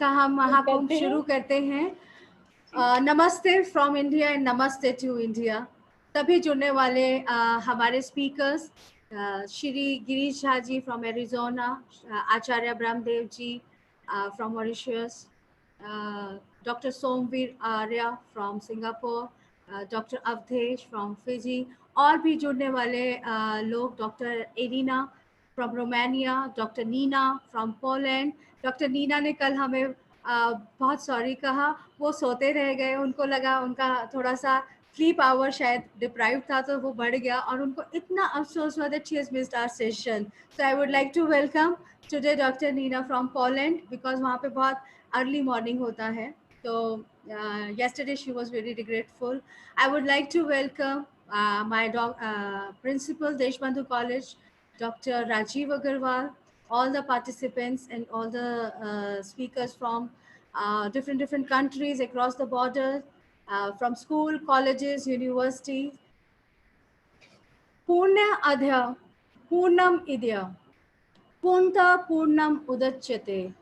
का हम महाकुंभ शुरू करते हैं। Namaste from India and namaste to India. तभी जुड़ने वाले हमारे speakers Shri Girish Jha ji from Arizona, Acharya Brahmdev ji from Mauritius, doctor Somvir Arya from Singapore, doctor Awadhesh from Fiji, और भी जुड़ने वाले लोग, doctor Irina from Romania, doctor Nina from Poland. Doctor Nina ने कल हमें बहुत सॉरी कहा, वो सोते रह गए, उनको लगा उनका थोड़ा सा स्लीप आवर शायद डिप्राइव था तो वो बढ़ गया, और उनको इतना अफसोस हुआ that she has missed our session. So I would like to welcome today doctor Nina from Poland, because वहाँ पे बहुत अर्ली मॉर्निंग होता है। तो yesterday she was very regretful. I would like to welcome my principal, Deshbandhu College, Dr. Rajiv Agarwal, all the participants and all the speakers from different countries across the border, from school, colleges, universities. Purna adhya, purnam idya, punta purnam udachyate,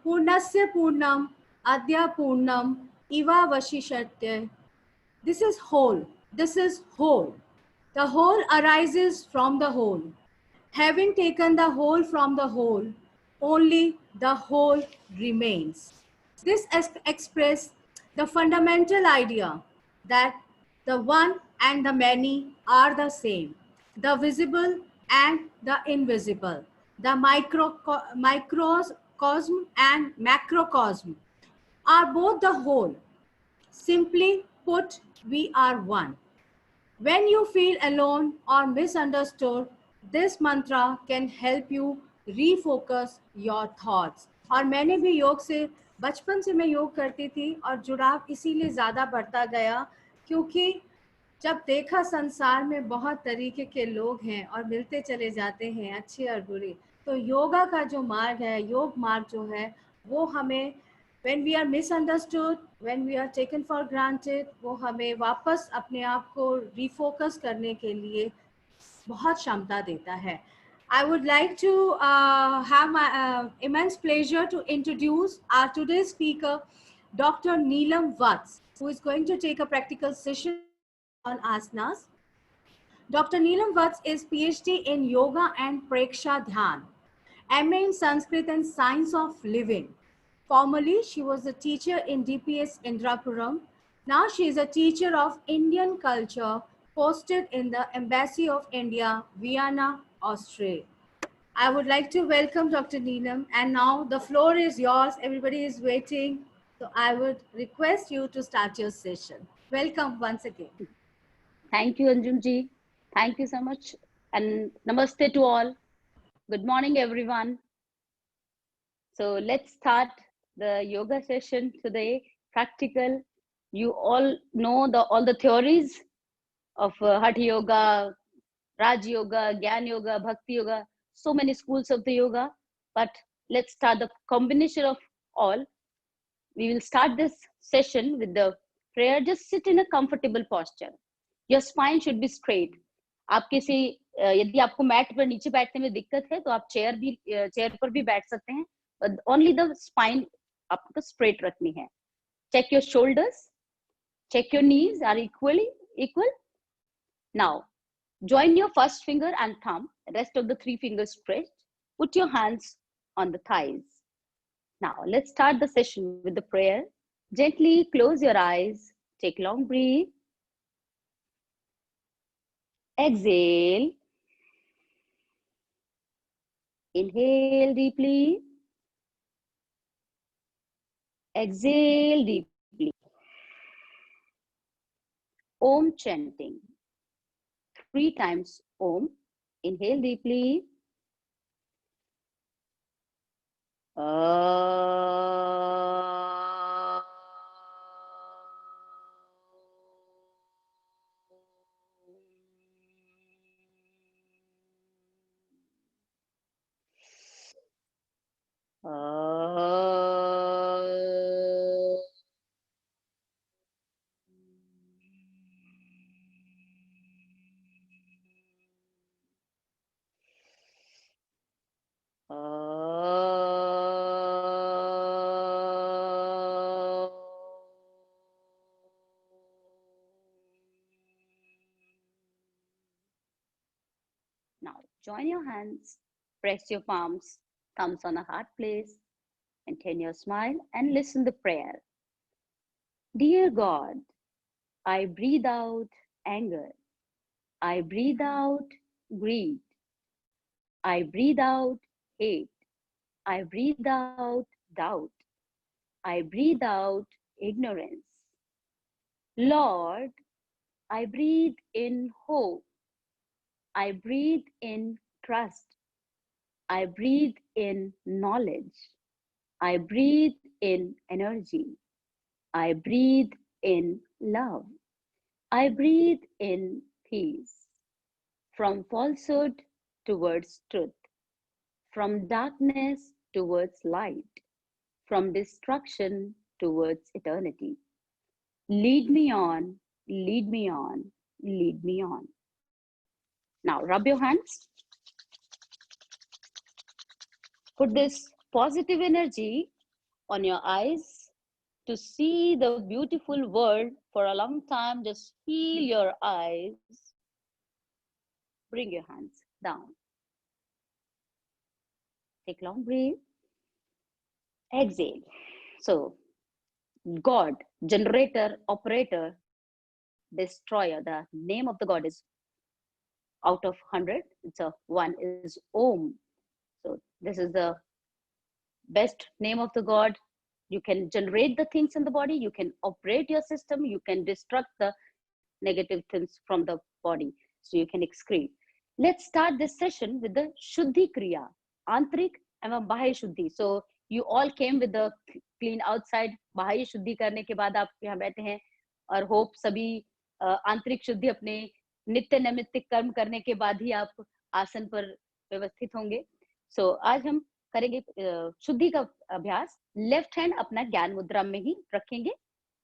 purnasya purnam adya purnam iva vashishyate. This is whole. This is whole. The whole arises from the whole. Having taken the whole from the whole, only the whole remains. This expresses the fundamental idea that the one and the many are the same, the visible and the invisible, the microcosm and macrocosm are both the whole. Simply put, we are one. When you feel alone or misunderstood, this mantra can help you refocus your thoughts. और मैंने भी योग से, बचपन से मैं योग करती थी और जुड़ाव इसीलिए ज़्यादा बढ़ता गया, क्योंकि जब देखा संसार में बहुत तरीके के लोग हैं और मिलते चले जाते हैं अच्छे और बुरे, तो योगा का जो मार्ग है, योग मार्ग जो है, वो हमें when we are misunderstood, when we are taken for granted, वो हमें वापस अपने आप को refocus करने के लिए बहुत क्षमता देता है. I would like to have my immense pleasure to introduce our today's speaker, Dr. Neelam Vats, who is going to take a practical session on asanas. Dr. Neelam Vats is PhD in Yoga and Preksha Dhyan, MA in Sanskrit and Science of Living. Formerly, she was a teacher in DPS Indrapuram. Now she is a teacher of Indian culture, posted in the Embassy of India, Vienna, Austria. I would like to welcome Dr. Neelam, and now the floor is yours. Everybody is waiting. So I would request you to start your session. Welcome once again. Thank you, Anjum ji. Thank you so much. And namaste to all. Good morning, everyone. So let's start the yoga session today, practical. You all know all the theories of Hatha Yoga, Raj Yoga, Gyan Yoga, Bhakti Yoga, so many schools of the yoga. But let's start the combination of all. We will start this session with the prayer. Just sit in a comfortable posture. Your spine should be straight. आप किसी यदि आपको mat पर नीचे बैठने में दिक्कत है तो आप चेयर पर भी बैठ सकते हैं, but only the spine आपको straight रखनी है. Check your shoulders, check your knees are equal. Now join your first finger and thumb, rest of the three fingers stretched. Put your hands on the thighs. Now let's start the session with the prayer. Gently close your eyes, take long breath. Exhale. Inhale deeply. Exhale deeply. Om chanting. 3 times Om. Inhale deeply. Join your hands, press your palms, thumbs on a heart place, maintain your smile and listen the prayer. Dear God, I breathe out anger. I breathe out greed. I breathe out hate. I breathe out doubt. I breathe out ignorance. Lord, I breathe in hope. I breathe in trust. I breathe in knowledge. I breathe in energy. I breathe in love. I breathe in peace. From falsehood towards truth. From darkness towards light. From destruction towards eternity. Lead me on, lead me on, lead me on. Now rub your hands. Put this positive energy on your eyes to see the beautiful world for a long time. Just heal your eyes. Bring your hands down. Take long breath. Exhale. So, God, generator, operator, destroyer. The name of the God is out of 100. It's a one is Om. So this is the best name of the God. You can generate the things in the body. You can operate your system. You can destruct the negative things from the body. So you can excrete. Let's start this session with the Shuddhi Kriya, Antrik एवं बाह्य शुद्धि. So you all came with the clean outside. बाह्य शुद्धि करने के बाद आप यहाँ बैठे हैं और hope सभी आंतरिक शुद्धि अपने नित्य नैमित्तिक कर्म करने के बाद ही आप आसन पर व्यवस्थित होंगे. So आज हम करेंगे शुद्धि का अभ्यास. लेफ्ट हैंड अपना ज्ञान मुद्रा में ही रखेंगे.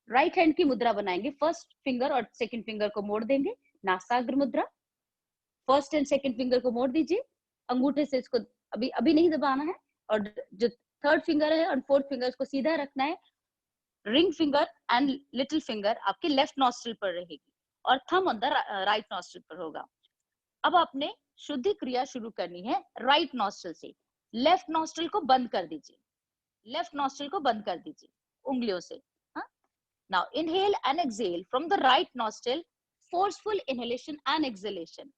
राइट हैंड की मुद्रा बनाएंगे. फर्स्ट फिंगर और सेकंड फिंगर को मोड़ देंगे. नासाग्र मुद्रा. फर्स्ट एंड सेकंड फिंगर को मोड़ दीजिए. अंगूठे से इसको अभी नहीं दबाना है. और जो थर्ड फिंगर है और फोर्थ फिंगर को सीधा रखना है. Ring finger and little finger आपके लेफ्ट नॉस्ट्रिल पर रहेगी और thumb on the right nostril पर होगा. अब आपने शुद्धि क्रिया शुरू करनी है राइट नॉस्ट्रिल से. लेफ्ट नॉस्ट्रिल को बंद कर दीजिए. लेफ्ट नॉस्ट्रिल को बंद कर दीजिए उंगलियों से. Now inhale and exhale from the right nostril. Forceful inhalation and exhalation.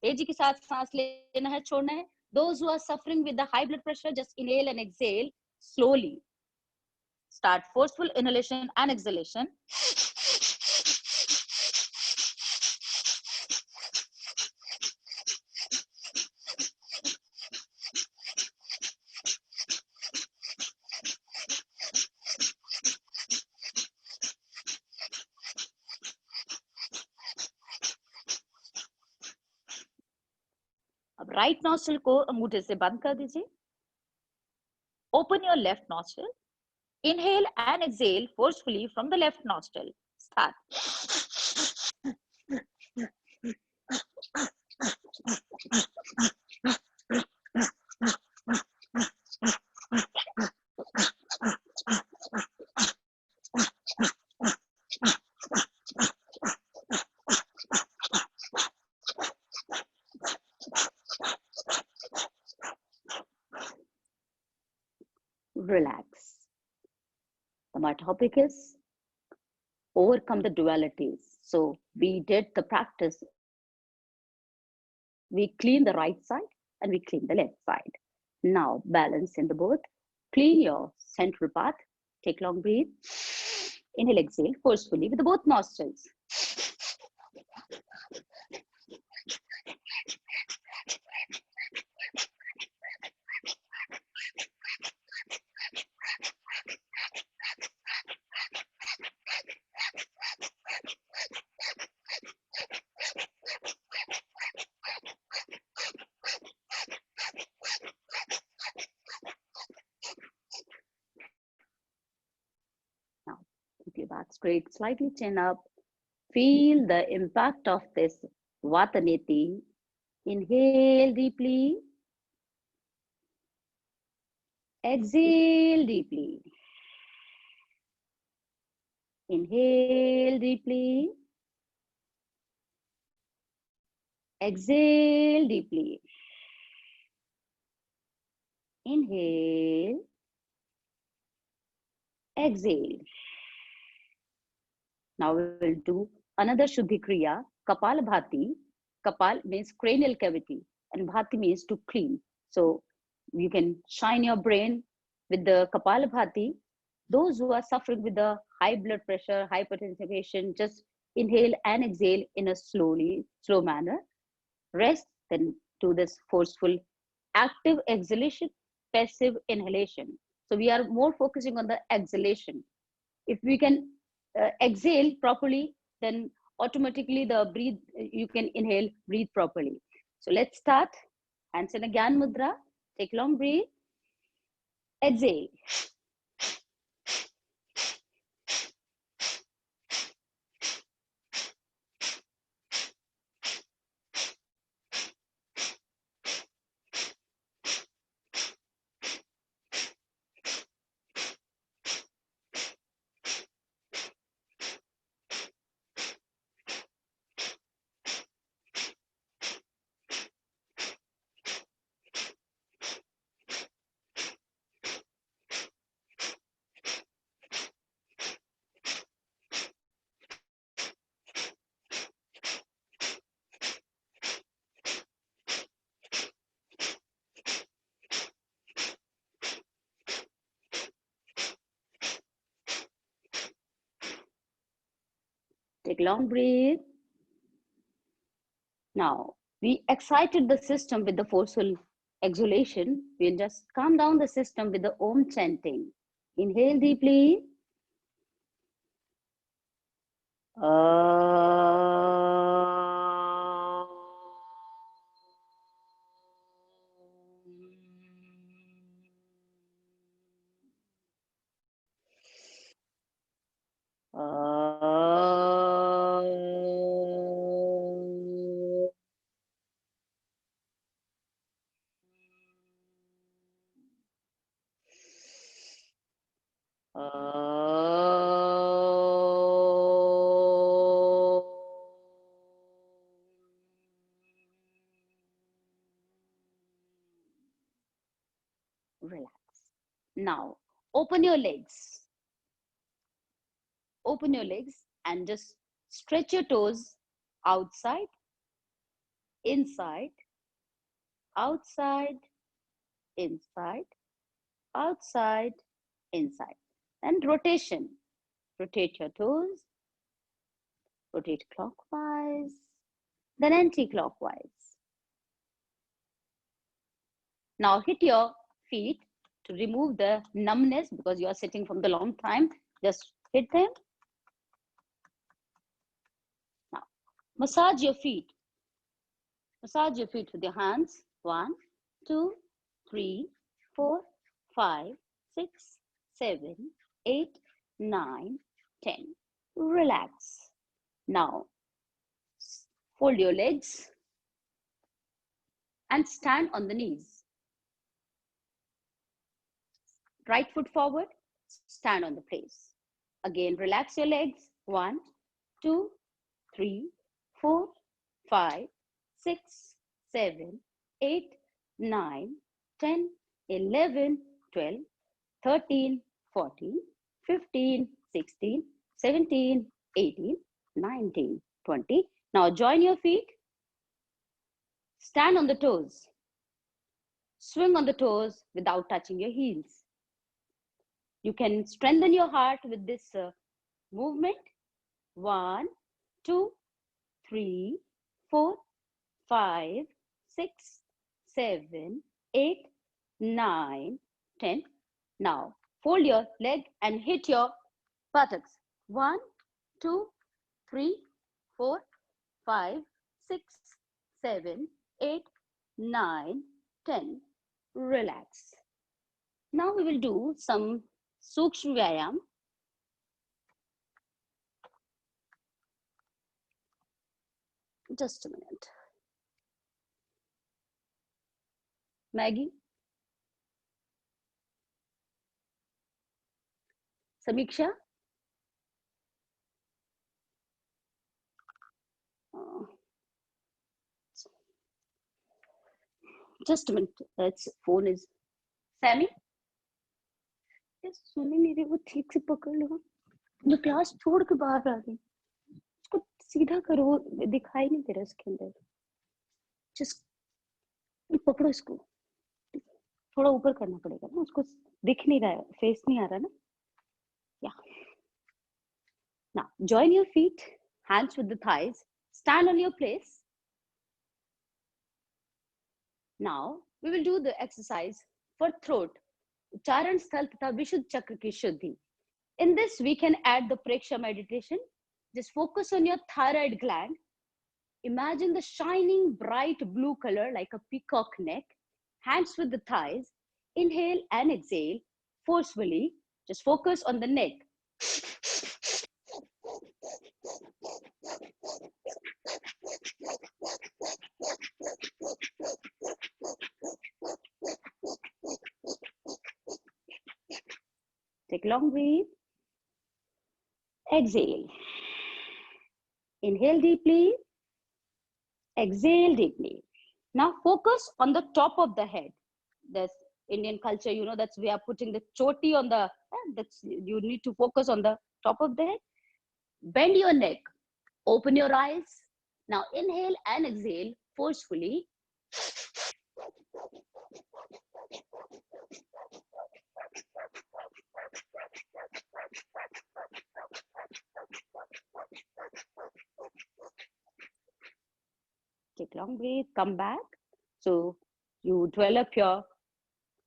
तेजी के साथ सांस लेना है, छोड़ना है. Those who are suffering with the high blood pressure, just inhale and exhale slowly. Start forceful inhalation and exhalation. अब right nostril को अंगूठे से बंद कर दीजिए. Open your left nostril. Inhale and exhale forcefully from the left nostril. Start. Relax. My topic is overcome the dualities. So we did the practice. We clean the right side and we clean the left side. Now balance in the both. Clean your central path. Take long breath. Inhale, exhale forcefully with both nostrils. Keep your back straight, slightly chin up. Feel the impact of this Vataneti. Inhale deeply. Exhale deeply. Inhale deeply. Exhale deeply. Inhale. Exhale. Now we will do another Shuddhi Kriya, Kapalabhati. Kapal means cranial cavity and Bhati means to clean. So you can shine your brain with the Kapalabhati. Those who are suffering with the high blood pressure, hypertension, just inhale and exhale in a slow manner. Rest, then do this forceful active exhalation, passive inhalation. So we are more focusing on the exhalation. If we can exhale properly, then automatically the breathe, you can inhale, breathe properly. So let's start. Hands in a Gyan Mudra. Take long breath. Exhale. Take long breath. Now, we excited the system with the forceful exhalation. We'll just calm down the system with the Om chanting. Inhale deeply. Relax. Now, open your legs. Open your legs and just stretch your toes outside, inside, outside, inside, outside, inside. And rotation. Rotate your toes. Rotate clockwise, then anti-clockwise. Now hit your feet to remove the numbness because you are sitting from the long time. Just hit them. Now massage your feet. Massage your feet with your hands. 1, 2, 3, 4, 5, 6, 7, 8, 9, 10. Relax. Now fold your legs and stand on the knees. Right foot forward, stand on the place. Again, relax your legs. 1, 2, 3, 4, 5, 6, 7, 8, 9, 10, 11, 12, 13, 14, 15, 16, 17, 18, 19, 20. Now join your feet. Stand on the toes. Swing on the toes without touching your heels. You can strengthen your heart with this movement. 1, 2, 3, 4, 5, 6, 7, 8, 9, 10. Now fold your leg and hit your buttocks. 1, 2, 3, 4, 5, 6, 7, 8, 9, 10. Relax. Now we will do some Sukshma Vyayam. Just a minute. Maggie? Samiksha? just a minute. Its phone is Sammy. सुने नहीं रहे, वो ठीक से पकड़ लो. मैं class छोड़ के बाहर आ गई. उसको सीधा करो, वो दिखाई नहीं दे रहा इसके अंदर. जस्ट पकड़ो इसको. थोड़ा ऊपर करना पड़ेगा ना, उसको दिख नहीं रहा है, फेस नहीं आ रहा ना. या now join your feet, hands with the thighs, stand on your place. Now we will do the exercise for throat, ucharan sthal तथा विशुद्ध चक्र की शुद्धि. In this we can add the preksha meditation. Just focus on your thyroid gland. Imagine the shining bright blue color like a peacock neck. Hands with the thighs. Inhale and exhale forcefully. Just focus on the neck. Take long breath. Exhale. Inhale deeply. Exhale deeply. Now focus on the top of the head. There's Indian culture, you know, that's we are putting the choti on the, that's you need to focus on the top of the head. Bend your neck. Open your eyes. Now inhale and exhale forcefully. Take long breath, come back. So you develop your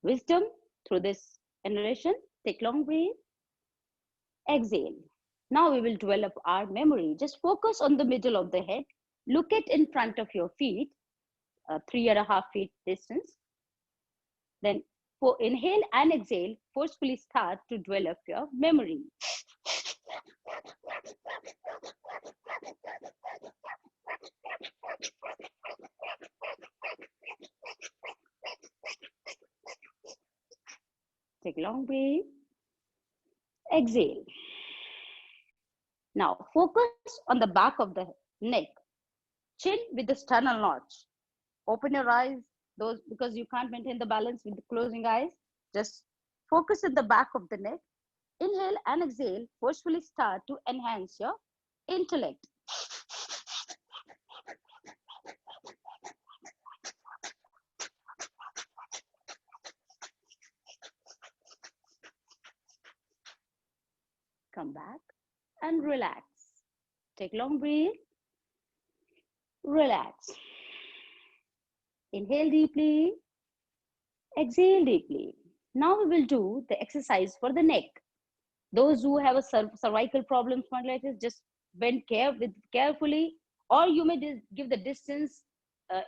wisdom through this inhalation. Take long breath. Exhale. Now we will develop our memory. Just focus on the middle of the head. Look at in front of your feet, 3.5 feet distance. Then for inhale and exhale, forcefully start to develop your memory. Take long breath. Exhale. Now focus on the back of the neck. Chin with the sternal notch. Open your eyes, those because you can't maintain the balance with the closing eyes. Just focus at the back of the neck. Inhale and exhale. Forcefully start to enhance your intellect. Come back and relax. Take long breath. Relax. Inhale deeply. Exhale deeply. Now we will do the exercise for the neck. Those who have a cervical problem, spondylitis, just bend carefully, or you may give the distance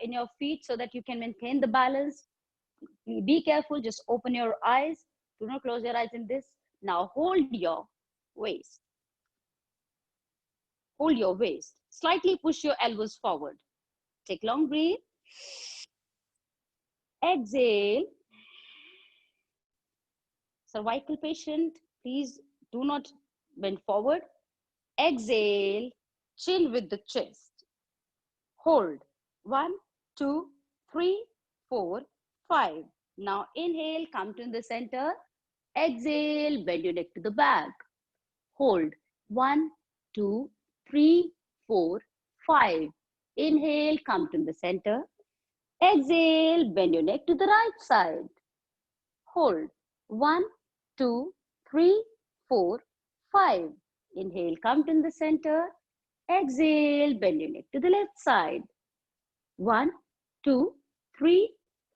in your feet so that you can maintain the balance. Be careful, just open your eyes. Do not close your eyes in this. Now hold your waist. Hold your waist. Slightly push your elbows forward. Take long breath. Exhale. Cervical patient, please do not bend forward. Exhale, chin with the chest. Hold. 1, 2, 3, 4, 5. Now inhale, come to the center. Exhale, bend your neck to the back. Hold. 1, 2, 3, 4, 5. Inhale, come to the center. Exhale, bend your neck to the right side. Hold. 1, 2, 3, 4, 5. Inhale, come to the center. Exhale, bend your neck to the left side. 1, 2, 3,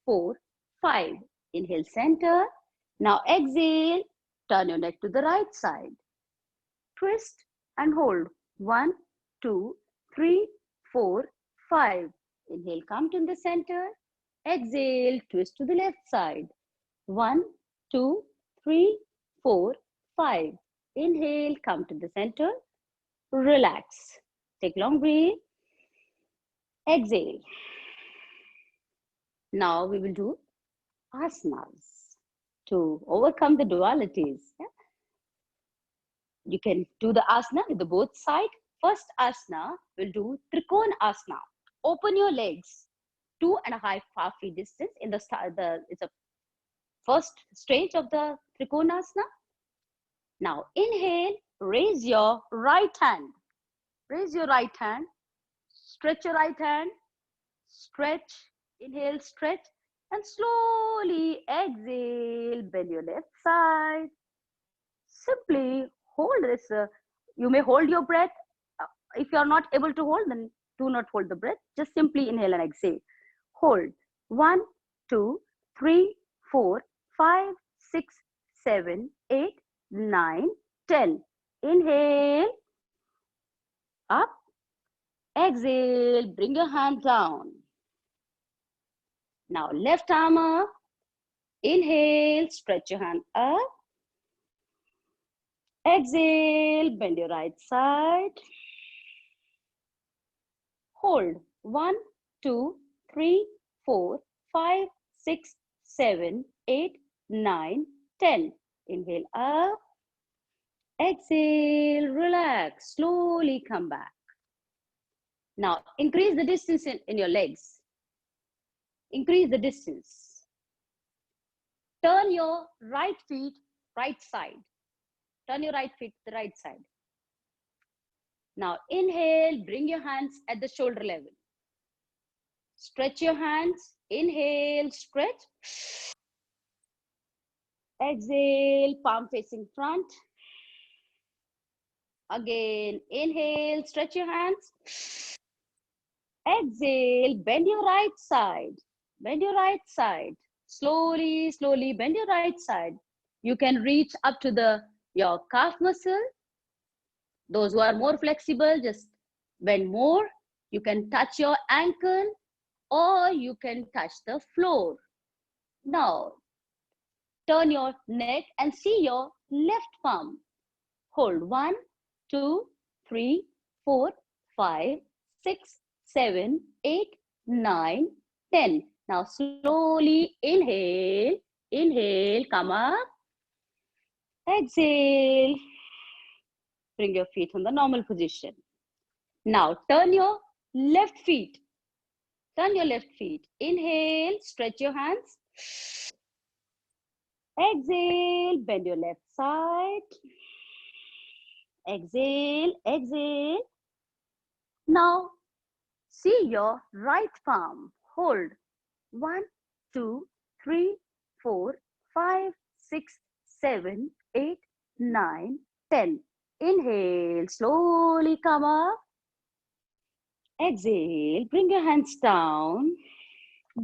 4, 5. Inhale, center. Now exhale, turn your neck to the right side. Twist and hold. 1, 2, 3, 4, 5. Inhale, come to the center. Exhale, twist to the left side. 1, 2, 3, 4, 5. Inhale, come to the center. Relax. Take long breath. Exhale. Now we will do asanas to overcome the dualities. You can do the asana with the both side. First asana, we'll do Trikona asana. Open your legs. 2.5 feet distance in the it's a first stage of the Trikonasana. Now inhale, raise your right hand. Raise your right hand. Stretch your right hand. Stretch. Inhale, stretch. And slowly exhale, bend your left side. Simply hold this. You may hold your breath. If you are not able to hold, then do not hold the breath. Just simply inhale and exhale. Hold. 1, 2, 3, 4, 5, 6, 7, 8, 9, 10. Inhale. Up. Exhale. Bring your hand down. Now left arm up. Inhale. Stretch your hand up. Exhale. Bend your right side. Hold. 1, 2, 3, 4, 5, 6, 7, 8, 9, 10. Inhale up. Exhale. Relax. Slowly come back. Now increase the distance in your legs. Increase the distance. Turn your right feet right side. Turn your right feet to the right side. Now inhale, bring your hands at the shoulder level. Stretch your hands. Inhale, stretch. Exhale, palm facing front. Again, inhale, stretch your hands. Exhale, bend your right side. Bend your right side. Slowly, slowly bend your right side. You can reach up to your calf muscle. Those who are more flexible, just bend more. You can touch your ankle or you can touch the floor. Now, turn your neck and see your left palm. Hold 1, 2, 3, 4, 5, 6, 7, 8, 9, 10. Now slowly inhale, inhale, come up. Exhale. Bring your feet on the normal position. Now turn your left feet. Turn your left feet. Inhale, stretch your hands. Exhale, bend your left side. Exhale, exhale. Now see your right palm. Hold 1, 2, 3, 4, 5, 6, 7, 8, 9, 10. Inhale, slowly come up. Exhale, bring your hands down.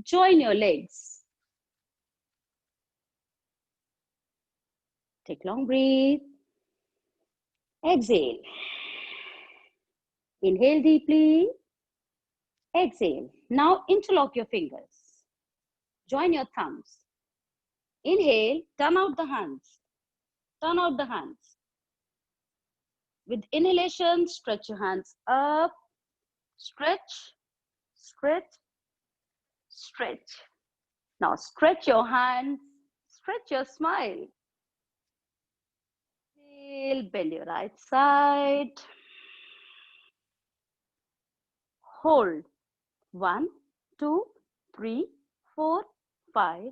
Join your legs. Take long breath. Exhale. Inhale deeply. Exhale. Now interlock your fingers. Join your thumbs. Inhale, turn out the hands. Turn out the hands. With inhalation, stretch your hands up. Stretch, stretch, stretch. Now stretch your hands. Stretch your smile. Inhale, bend your right side. Hold. 1, 2, 3, 4, 5,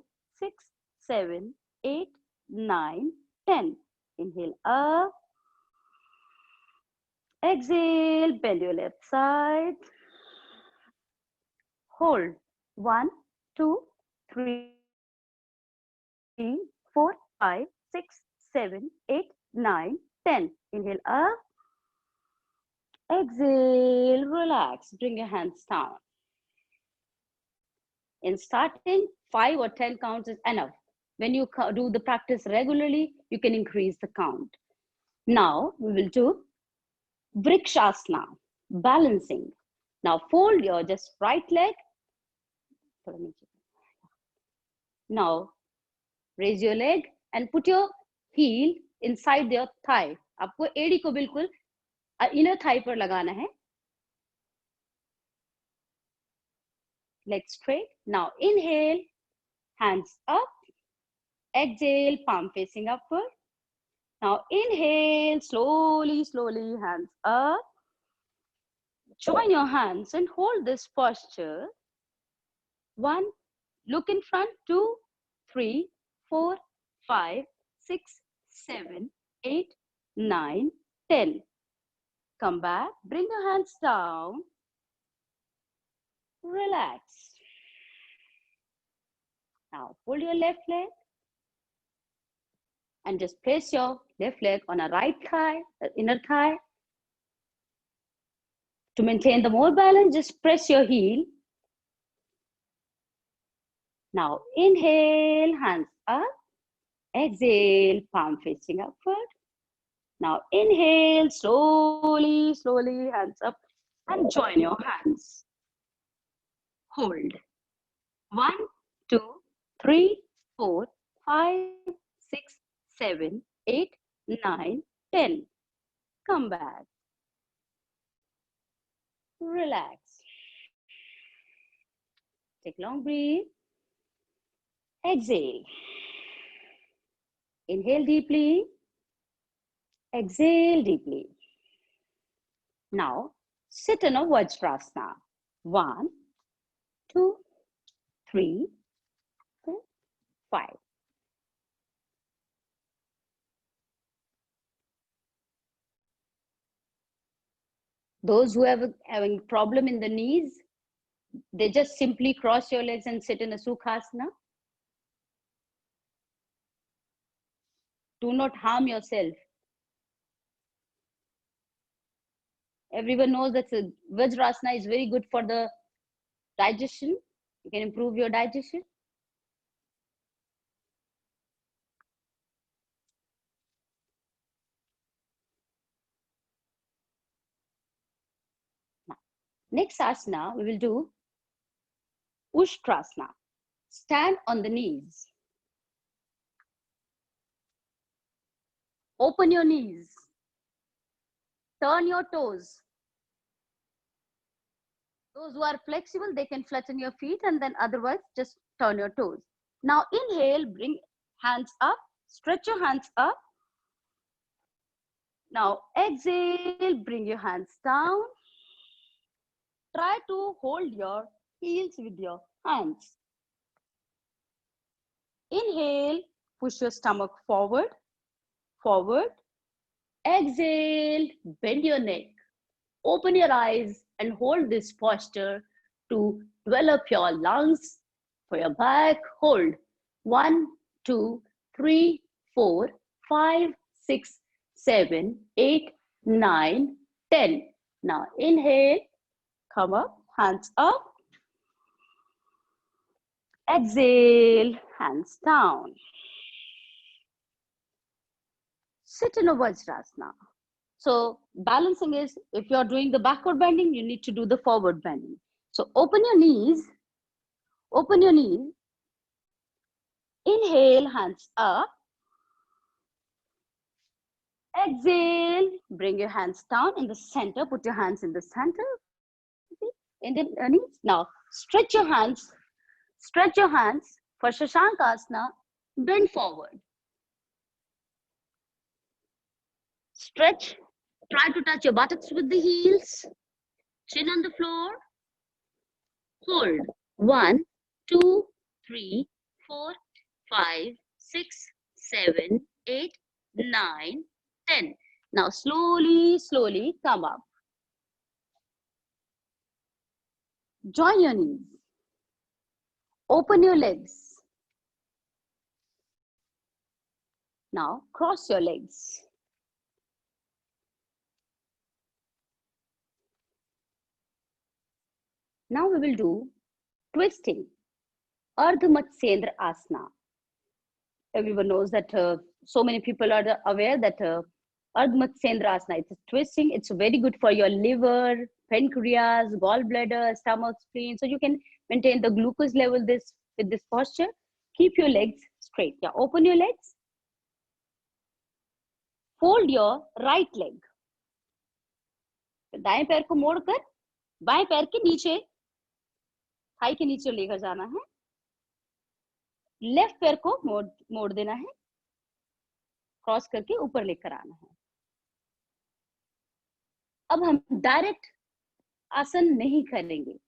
6, 7, 8, 9, 10. Inhale up. Exhale, bend your left side. Hold. 1, 2, 3, 4, 5, 6, 7, 8, 9, 10. Inhale up. Exhale, relax. Bring your hands down. In starting, 5 or 10 counts is enough. When you do the practice regularly, you can increase the count. Now, we will do Vrikshasana, balancing. Now, fold your just right leg. Now, raise your leg and put your heel inside your thigh. आपको एड़ी को बिल्कुल inner thigh पर लगाना है. Legs straight. Now inhale, hands up. Exhale, palm facing upward. Now inhale, slowly, slowly, hands up. Join your hands and hold this posture. 1, look in front, 2, 3, 4, 5, 6, 7, 8, 9, 10. Come back, bring your hands down, relax. Now pull your left leg and just place your left leg on a right thigh, inner thigh. To maintain the more balance, just press your heel. Now inhale, hands up. Exhale, palm facing upward. Now inhale, slowly, slowly, hands up and join your hands. Hold. 1, 2, 3, 4, 5, 6, 7, 8, 9, 10. Come back. Relax. Take long breath. Exhale. Inhale deeply. Exhale deeply. Now, sit in a Vajrasana. 1, 2, 3, 4, 5. Those who have having problem in the knees, they just simply cross your legs and sit in a Sukhasana. Do not harm yourself. Everyone knows that Vajrasana is very good for the digestion. You can improve your digestion. Now, next asana, we will do Ushtrasana. Stand on the knees. Open your knees. Turn your toes. Those who are flexible, they can flatten your feet, and then otherwise just turn your toes. Now inhale, bring hands up, stretch your hands up. Now exhale, bring your hands down. Try to hold your heels with your hands. Inhale, push your stomach forward, forward. Exhale, bend your neck. Open your eyes and hold this posture to develop your lungs. For your back, hold. 1, 2, 3, 4, 5, 6, 7, 8, 9, 10. Now inhale, come up, hands up. Exhale, hands down. Sit in a Vajrasana. So balancing is, if you're doing the backward bending, you need to do the forward bending. So open your knees, open your knees. Inhale, hands up. Exhale, bring your hands down in the center. Put your hands in the center, in the knees. Now stretch your hands for Shashankasana. Bend forward. Stretch. Try to touch your buttocks with the heels. Chin on the floor. Hold. 1, 2, 3, 4, 5, 6, 7, 8, 9, 10. Now slowly, slowly come up. Join your knees. Open your legs. Now cross your legs. Now we will do twisting, Ardha Matsyendra Asana. Everyone knows that so many people are aware that Ardha Matsyendra Asana, it's a twisting. It's very good for your liver, pancreas, gallbladder, stomach, spleen. So you can maintain the glucose level with this posture. Keep your legs straight. Yeah, open your legs. Fold your right leg. दाएं पैर को मोड़कर बाएं पैर के नीचे, Thai के नीचे लेकर जाना है. लेफ्ट पैर को मोड़ देना है. क्रॉस करके ऊपर लेकर आना है. अब हम डायरेक्ट आसन नहीं करेंगे.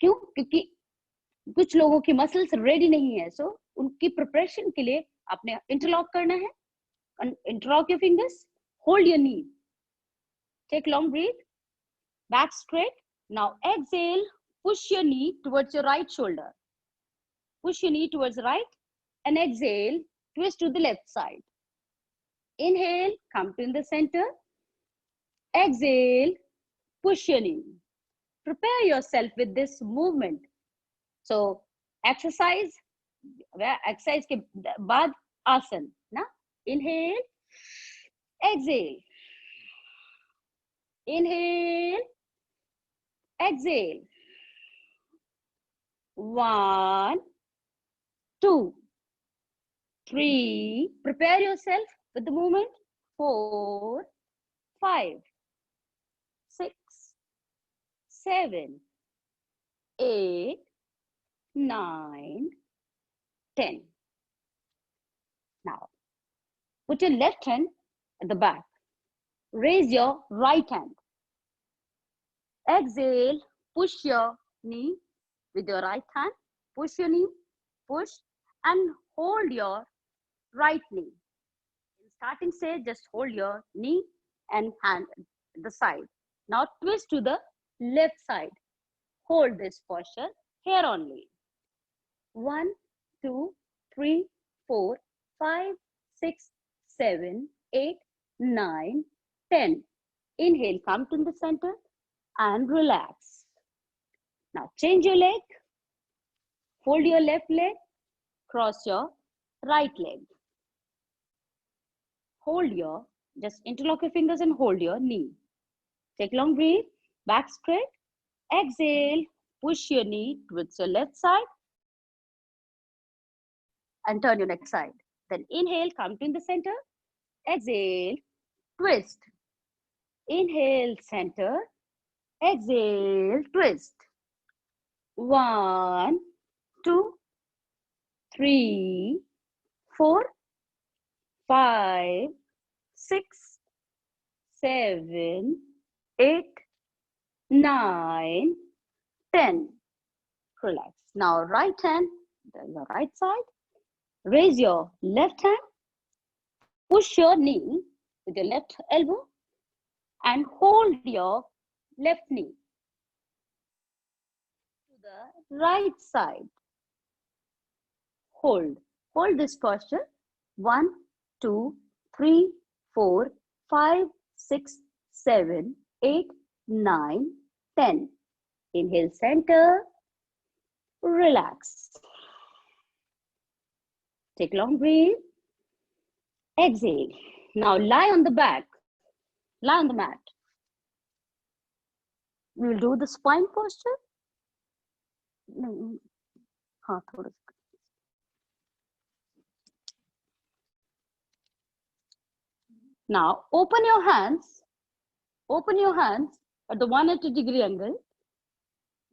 क्यों? क्योंकि कुछ लोगों की मसल्स रेडी नहीं है, सो उनकी प्रिपरेशन के लिए आपने इंटरलॉक करना है. Interlock your fingers, hold your knee, take long breath, back straight. Now exhale, push your knee towards your right shoulder, push your knee towards the right, and exhale, twist to the left side. Inhale, come to in the center, exhale, push your knee. Prepare yourself with this movement. So exercise के बाद आसन ना. Inhale, exhale, inhale, exhale. 1, 2, 3. Prepare yourself with the movement. 4, 5, 6, 7, 8, 9, 10. Now, put your left hand at the back. Raise your right hand. Exhale, push your knee with your right hand. Push your knee, push, and hold your right knee. In starting stage, just hold your knee and hand at the side. Now twist to the left side. Hold this posture here only. 1, 2, 3, 4, 5, 6, 7, 8, 9, 10. Inhale, come to the center and relax. Now change your leg. Fold your left leg, cross your right leg. Just interlock your fingers and hold your knee. Take long breath, back straight. Exhale, push your knee towards your left side and turn your next side. Then inhale, come to in the center. Exhale, twist. Inhale, center. Exhale, twist. 1, 2, 3, 4, 5, 6, 7, 8, 9, 10. Relax. Now right hand, your right side. Raise your left hand. Push your knee with your left elbow and hold your left knee to the right side. Hold this posture. 1, 2, 3, 4, 5, 6, 7, 8, 9, 10. Inhale, center. Relax. Take long breath. Exhale. Now lie on the back. Lie on the mat. We will do the spine posture. Now open your hands. Open your hands at the 180-degree angle.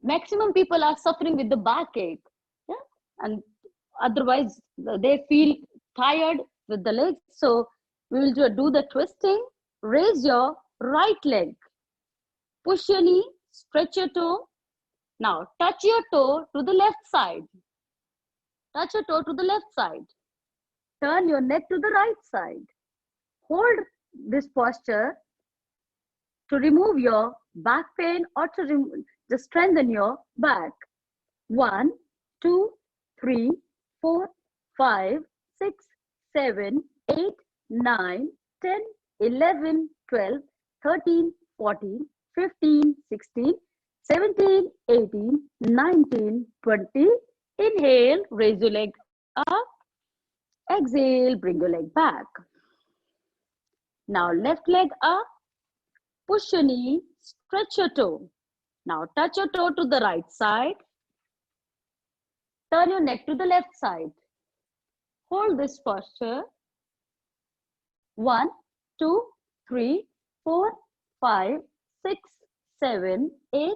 Maximum people are suffering with the backache, yeah? And otherwise they feel tired with the legs. So we will do the twisting. Raise your right leg. Push your knee, stretch your toe. Now touch your toe to the left side. Touch your toe to the left side. Turn your neck to the right side. Hold this posture to remove your back pain or to strengthen your back. 1, 2, 3, 4, 5, 6, 7, 8, 9, 10, 11, 12, 13, 14, 15, 16, 17, 18, 19, 20. Inhale, raise your leg up. Exhale, bring your leg back. Now left leg up. Push your knee, stretch your toe. Now touch your toe to the right side. Turn your neck to the left side. Hold this posture. 1, 2, 3, 4, 5, 6, 7, 8,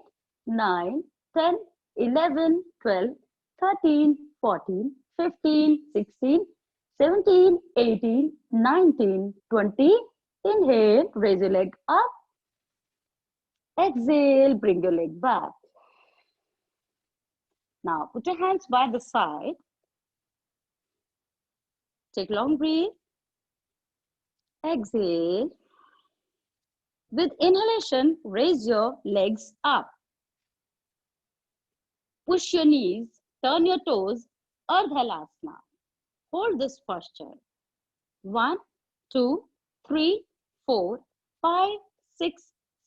9, 10, 11, 12, 13, 14, 15, 16, 17, 18, 19, 20. Inhale, raise your leg up. Exhale, bring your leg back. Now put your hands by the side. Take long breath. Exhale. With inhalation, raise your legs up. Push your knees, turn your toes, Ardha Halasana. Hold this posture. 1, 2, 3, 4, 5, 6,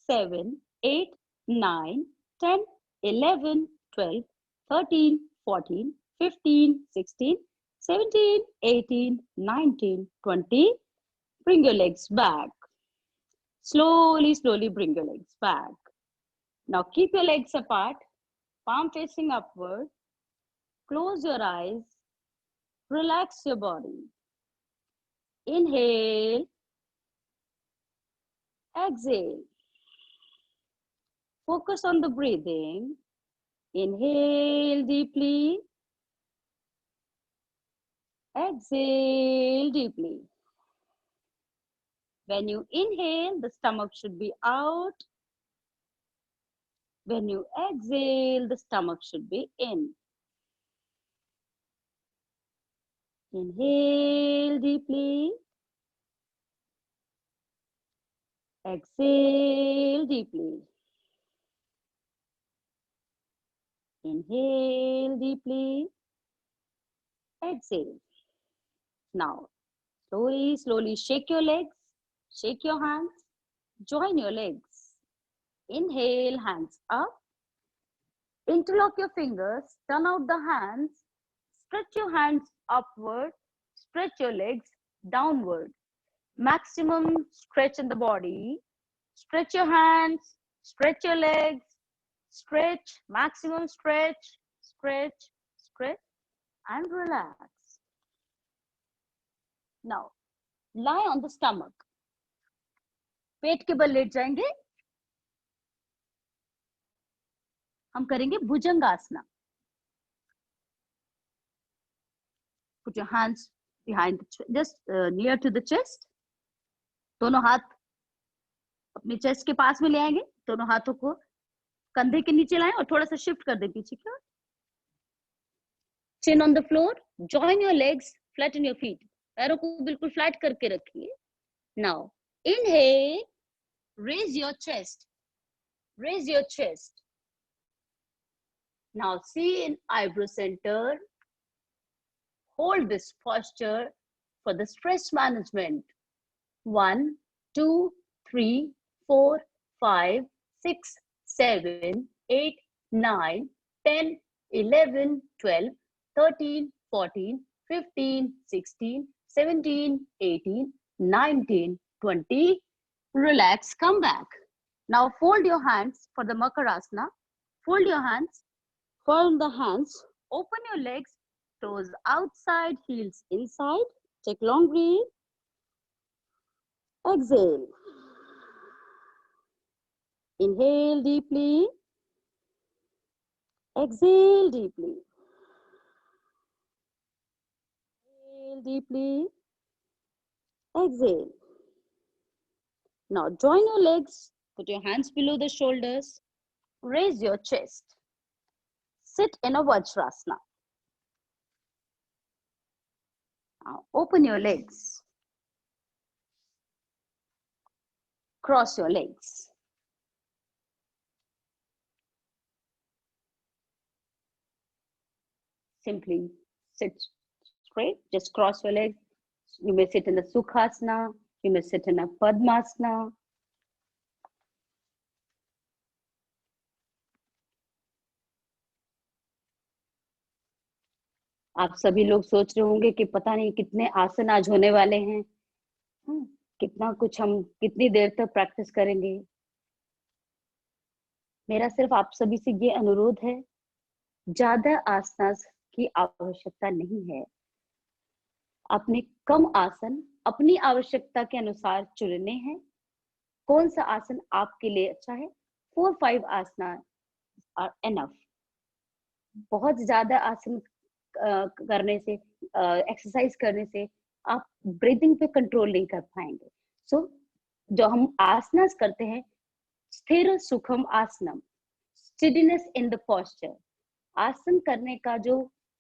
7, 8, 9, 10, 11, 12, 13, 14, 15, 16, 17, 18, 19, 20. Bring your legs back. Slowly, slowly bring your legs back. Now keep your legs apart, palm facing upward. Close your eyes. Relax your body. Inhale. Exhale. Focus on the breathing. Inhale deeply. Exhale deeply. When you inhale, the stomach should be out. When you exhale, the stomach should be in. Inhale deeply. Exhale deeply. Inhale deeply. Exhale. Now, slowly, slowly shake your legs. Shake your hands. Join your legs. Inhale, hands up. Interlock your fingers. Turn out the hands. Stretch your hands upward. Stretch your legs downward. Maximum stretch in the body. Stretch your hands. Stretch your legs. Stretch. Maximum stretch. Stretch. Stretch. And relax. Now, lie on the stomach. पेट के बल late जाएंगे. हम करेंगे Bhujangasana. Put your hands behind the just near to the chest. दोनों हाथ अपने chest के पास में ले आएंगे. दोनों हाथों को कंधे के नीचे लाएं और थोड़ा सा शिफ्ट कर दें पीछे की ओर. Chin on the floor. Join your legs. Flatten your feet. पैरों को बिल्कुल फ्लैट करके रखिए. Now, inhale. Raise your chest. Raise your chest. Now, see in eyebrow center. Hold this posture for the stress management. 1, 2, 3, 4, 5, 6, 7, 8, 9, 10, 11, 12, 13, 14, 15, 16, 17, 18, 19, 20. Relax, come back. Now fold your hands for the Makarasana. Fold your hands. Fold the hands. Open your legs. Toes outside, heels inside. Take long breath. Exhale. Inhale deeply. Exhale deeply. Inhale deeply. Exhale. Now join your legs. Put your hands below the shoulders. Raise your chest. Sit in a Vajrasana. Now open your legs. Cross your legs. Simply sit straight. Just cross your legs. You may sit in a Sukhasana. You may sit in a Padmasana. आप सभी लोग सोच रहे होंगे कि पता नहीं कितने आसन आज होने वाले हैं. कितना कुछ हम कितनी देर तक प्रैक्टिस करेंगे. मेरा सिर्फ आप सभी से ये अनुरोध है, ज्यादा आसनास की आवश्यकता नहीं है. आपने कम आसन अपनी आवश्यकता के अनुसार चुनने हैं. कौन सा आसन आपके लिए अच्छा है? 4-5 आसना आर एनफ. बहुत ज्यादा आसन करने से, एक्सरसाइज करने से आप ब्रीदिंग पे कंट्रोल नहीं कर पाएंगे. सो जो हम आसनास करते हैं, स्थिर सुखम आसनम, स्टेडीनेस इन द पोस्चर. आसन करने का जो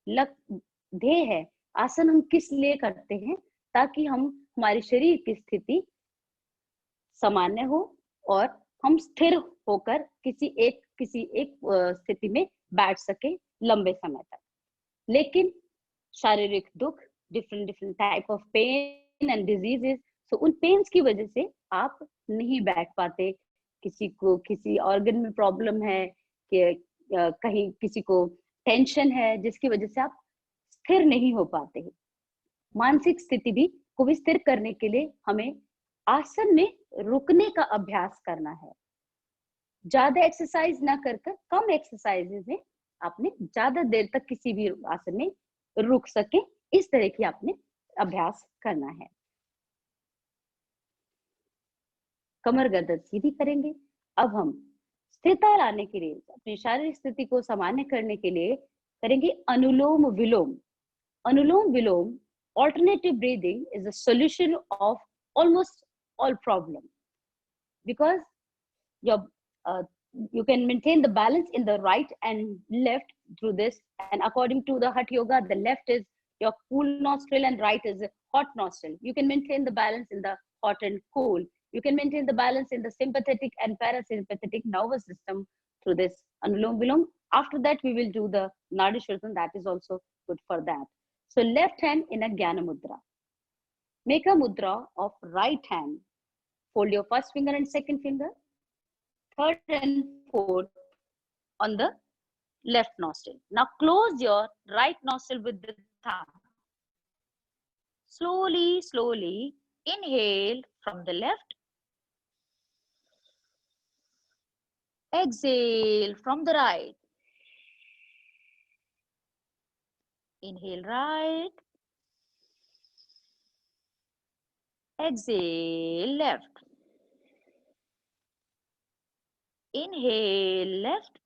ध्येय है, आसन हम किस लिए करते हैं, ताकि हम हमारे शरीर की स्थिति सामान्य हो और हम स्थिर होकर किसी एक स्थिति में बैठ सके लंबे समय तक। लेकिन शारीरिक दुख, different type of pain and diseases, तो उन पेन्स की वजह से आप नहीं बैठ पाते। किसी को किसी ऑर्गन में प्रॉब्लम है, कि कहीं किसी को टेंशन है, जिसकी वजह से आप स्थिर नहीं हो पाते। मानसिक स्थिति को भी स्थिर करने के लिए हमें आसन में रुकने का अभ्यास करना है। ज्यादा एक्सरसाइज ना कर कम एक्सरसाइजेज में आपने ज्यादा देर तक किसी भी आसन में रुक सके, इस तरह की आपने अभ्यास करना है। कमर गर्दन सीधी करेंगे। अब हम स्थिरता लाने के लिए, अपनी शारीरिक स्थिति को सामान्य करने के लिए करेंगे अनुलोम विलोम। अनुलोम विलोम, alternative breathing, is a solution of almost all problems, because you can maintain the balance in the right and left through this. And according to the Hatha Yoga, the left is your cool nostril and right is hot nostril. You can maintain the balance in the hot and cool. You can maintain the balance in the sympathetic and parasympathetic nervous system through this Anulom Vilom. After that, we will do the Nadi Shodhan. That is also good for that. So left hand in a Jnana Mudra. Make a mudra of right hand. Fold your first finger and second finger, third and fourth on the left nostril. Now close your right nostril with the thumb. Slowly, slowly inhale from the left. Exhale from the right. Inhale right. Exhale left. Inhale left.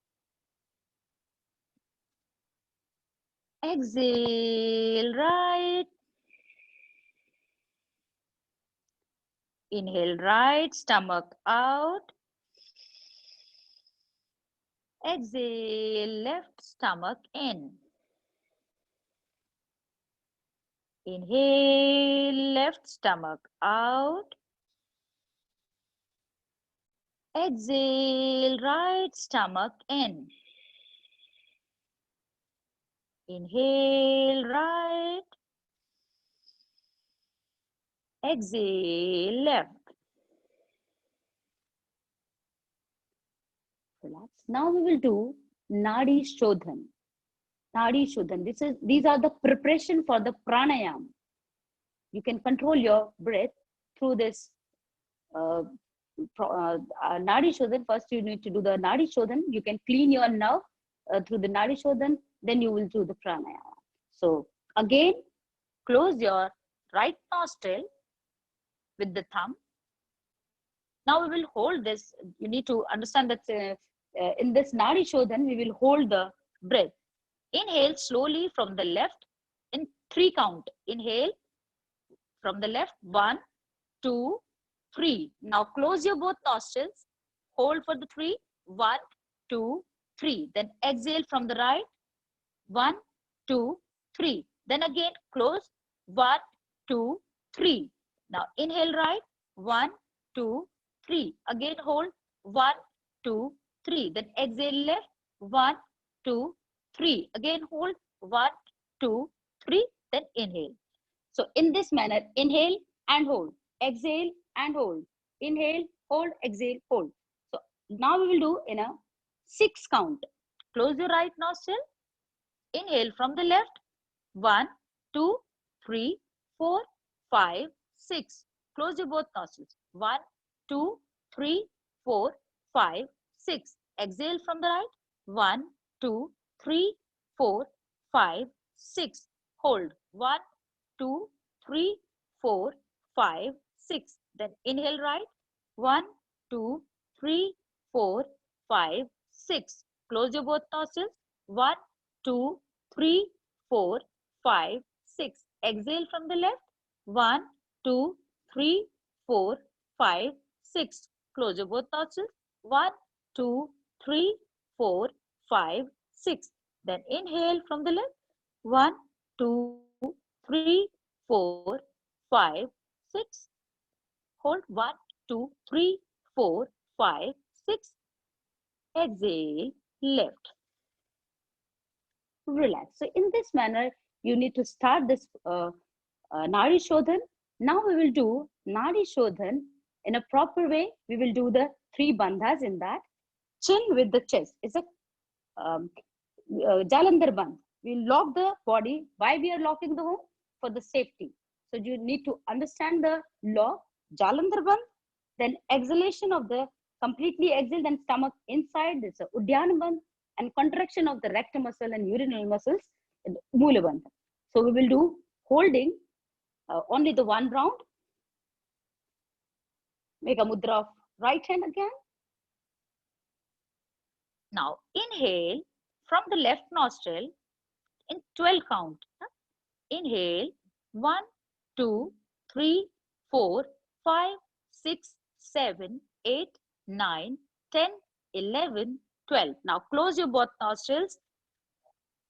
Exhale right. Inhale right, stomach out. Exhale left, stomach in. Inhale left, stomach out. Exhale right, stomach in. Inhale right. Exhale left. Relax. Now we will do Nadi Shodhan. Nadi Shodhan. These are the preparation for the pranayam. You can control your breath through this Nadi Shodhan. First, you need to do the Nadi Shodhan. You can clean your nerve through the Nadi Shodhan. Then you will do the pranayama. So again, close your right nostril with the thumb. Now we will hold this. You need to understand that in this Nadi Shodhan, we will hold the breath. Inhale slowly from the left in 3 count. Inhale from the left, 1, 2, 3. Now close your both nostrils. Hold for the 3, 1, 2, 3. Then exhale from the right, 1, 2, 3. Then again close, 1, 2, 3. Now inhale right, 1, 2, 3. Again hold, 1, 2, 3. Then exhale left, 1, 2, 3. Again hold, 1, 2, 3. Then inhale. So in this manner, inhale and hold, exhale and hold, inhale, hold, exhale, hold. So now we will do in a 6 count. Close your right nostril. Inhale from the left, 1, 2, 3, 4, 5, 6. Close your both nostrils. 1, 2, 3, 4, 5, 6. Exhale from the right. 1, 2, 3, 4, 5, 6. Hold. 1, 2, 3, 4, 5, 6. Then inhale right. 1, 2, 3, 4, 5, 6. Close your both nostrils. 1, 2, 3, 4, 5, 6. Exhale from the left. 1, 2, 3, 4, 5, 6. Close your both nostrils. 1, 2, 3, 4, 5, 6. Then inhale from the left. 1, 2, 3, 4, 5, 6. Hold. 1, 2, 3, 4, 5, 6. Exhale, left. Relax. So in this manner, you need to start this Nadi Shodhan. Now we will do Nadi Shodhan in a proper way. We will do the 3 bandhas in that. Chin with the chest. It's a Jalandhar Bandh. We lock the body. Why we are locking the home? For the safety. So you need to understand the law. Jalandhar Bandh. Then exhalation of the completely exhale, then stomach inside. It's a Udyana Bandh. And contraction of the rectum muscle and urinary muscles, Mula Bandha. So we will do holding only the 1 round. Make a mudra of right hand again. Now inhale from the left nostril in 12 count. Inhale 1, 2, 3, 4, 5, 6, 7, 8, 9, 10, 11, 12. Now close your both nostrils,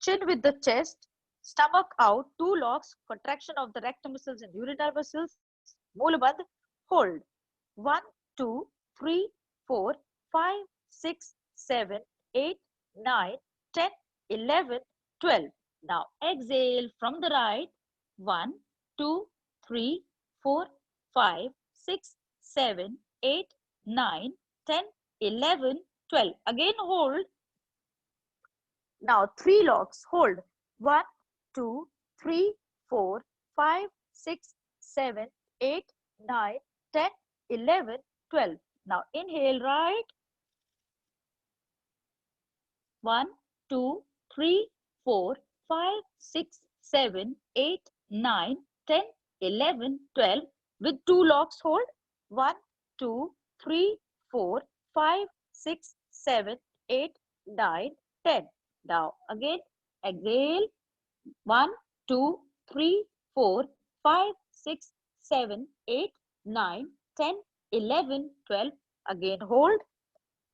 chin with the chest, stomach out, 2 locks, contraction of the rectum muscles and urinary muscles, Mula Bandh, hold. 1, 2, 3, 4, 5, 6, 7, 8, 9, 10, 11, 12. Now exhale from the right. 1, 2, 3, 4, 5, 6, 7, 8, 9, 10, 11, 12. Again hold. Now 3 locks. Hold. 1, 2, 3, 4, 5, 6, 7, 8, 9, 10, 11, 12. Now inhale right. 1, 2, 3, 4, 5, 6, 7, 8, 9, 10, 11, 12. With 2 locks hold. 1, 2, 3, 4, 5, 6, 7, 8, 9, 10. Now again exhale. 1, 2, 3, 4, 5, 6, 7, 8, 9, 10, 11, 12. Again hold.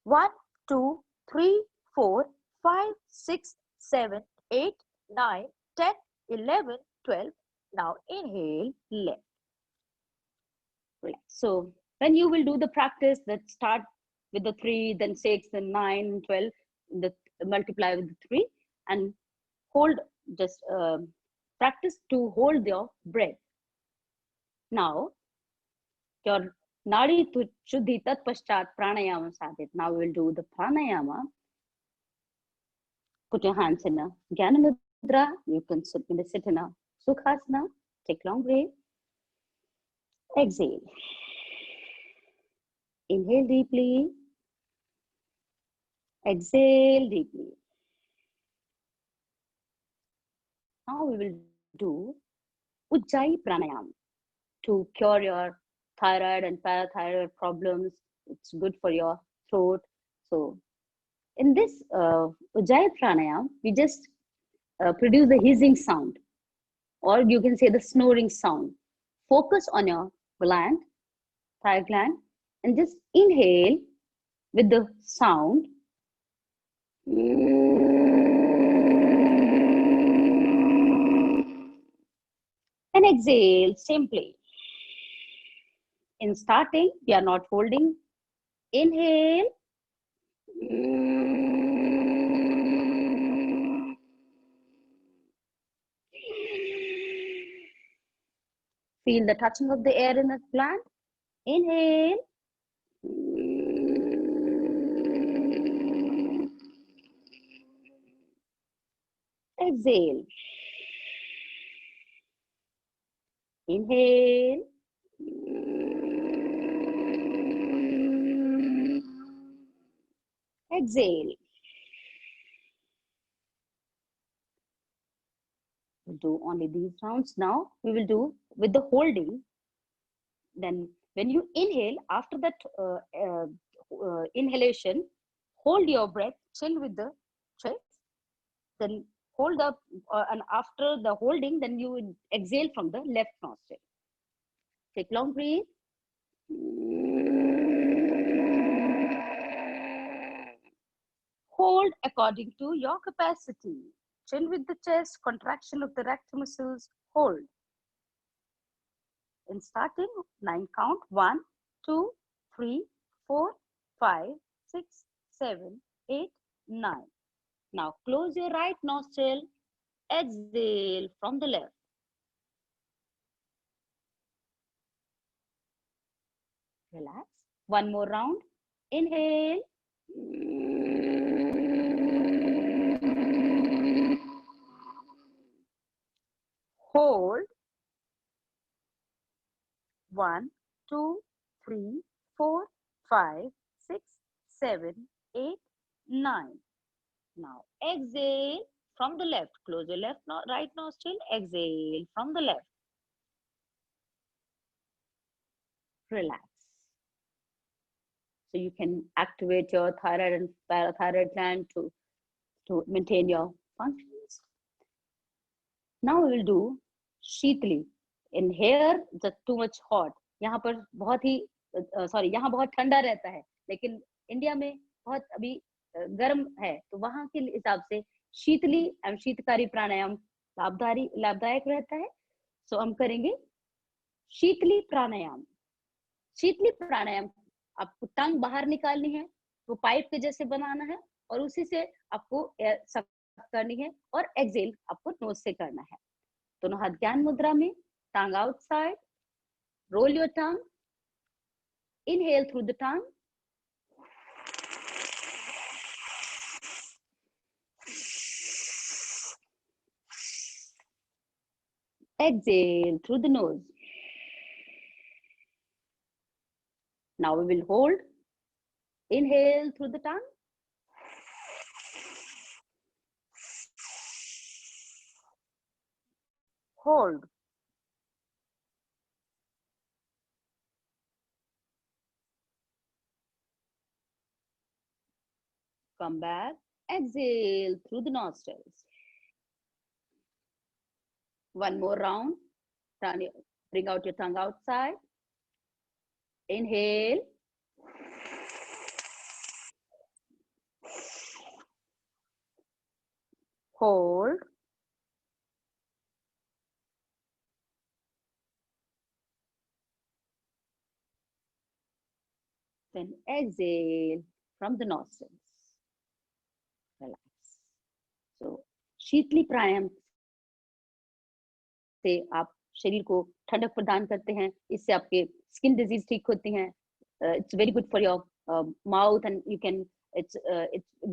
1, 2, 3, 4, 5, 6, 7, 8, 9, 10, 11, 12. Now inhale, left. Relax. So when you will do the practice, that start with the 3, then 6, then 9, 12, the multiply with the 3, and hold, just practice to hold your breath. Now, your Nadi Shuddhi Tat Paschat Pranayama Sadhit. Now we will do the pranayama. Put your hands in a Jnana Mudra. You can sit in a Sukhasana. Take long breath. Exhale. Inhale deeply. Exhale deeply. Now we will do Ujjayi Pranayam to cure your thyroid and parathyroid problems. It's good for your throat. So in this Ujjayi Pranayam, we just produce the hissing sound, or you can say the snoring sound. Focus on your gland, thyroid gland, and just inhale with the sound. And exhale simply. In starting, we are not holding. Inhale. Feel the touching of the air in the gland. Inhale. Exhale. Inhale. Exhale. We'll do only these rounds now. We will do with the holding. Then when you inhale, after that inhalation, hold your breath, chill with the chest. Then hold up, and after the holding, then you will exhale from the left nostril. Take long breath. Hold according to your capacity. Chin with the chest, contraction of the rectum muscles, hold. In starting, 9 count, 1, 2, 3, 4, 5, 6, 7, 8, 9. Now close your right nostril, exhale from the left. Relax. One more round. Inhale. Hold. 1, 2, 3, 4, 5, 6, 7, 8, 9. Now exhale from the left. Close your right nostril. Exhale from the left. Relax. So you can activate your thyroid and parathyroid gland to maintain your functions. Now we will do sheetali. In here, just too much hot. यहाँ पर बहुत ही sorry यहाँ बहुत ठंडा रहता है, लेकिन India में बहुत अभी गर्म है, तो वहां के हिसाब से शीतली एवं शीतकारी प्राणायाम लाभदायक रहता है. सो हम करेंगे शीतली प्राणायाम. शीतली प्राणायाम आपको टंग बाहर निकालनी है, वो पाइप के जैसे बनाना है और उसी से आपको सक करनी है और एक्सेल आपको नोज से करना है. दोनों हाथ ज्ञान मुद्रा में, tongue outside, roll your tongue, inhale through the tongue, exhale through the nose. Now we will hold. Inhale through the tongue. Hold. Come back. Exhale through the nostrils. One more round. Bring out your tongue outside. Inhale. Hold. Then exhale from the nostrils. Relax. So, शीतली प्राणायाम से आप शरीर को ठंडक प्रदान करते हैं. इससे आपके स्किन डिजीज ठीक होती हैं. It's very good for your mouth, and you can it's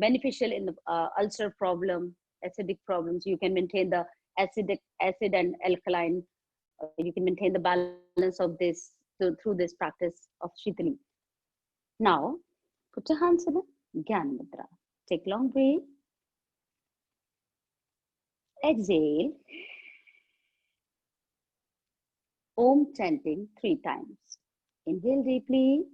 beneficial in the ulcer problem, acidic problems. You can maintain the acid and alkaline. You can maintain the balance of this through this practice of Shitali. Now, put your hands in the Gyan Mudra. Take long breath. Exhale. Om chanting 3 times. Inhale deeply.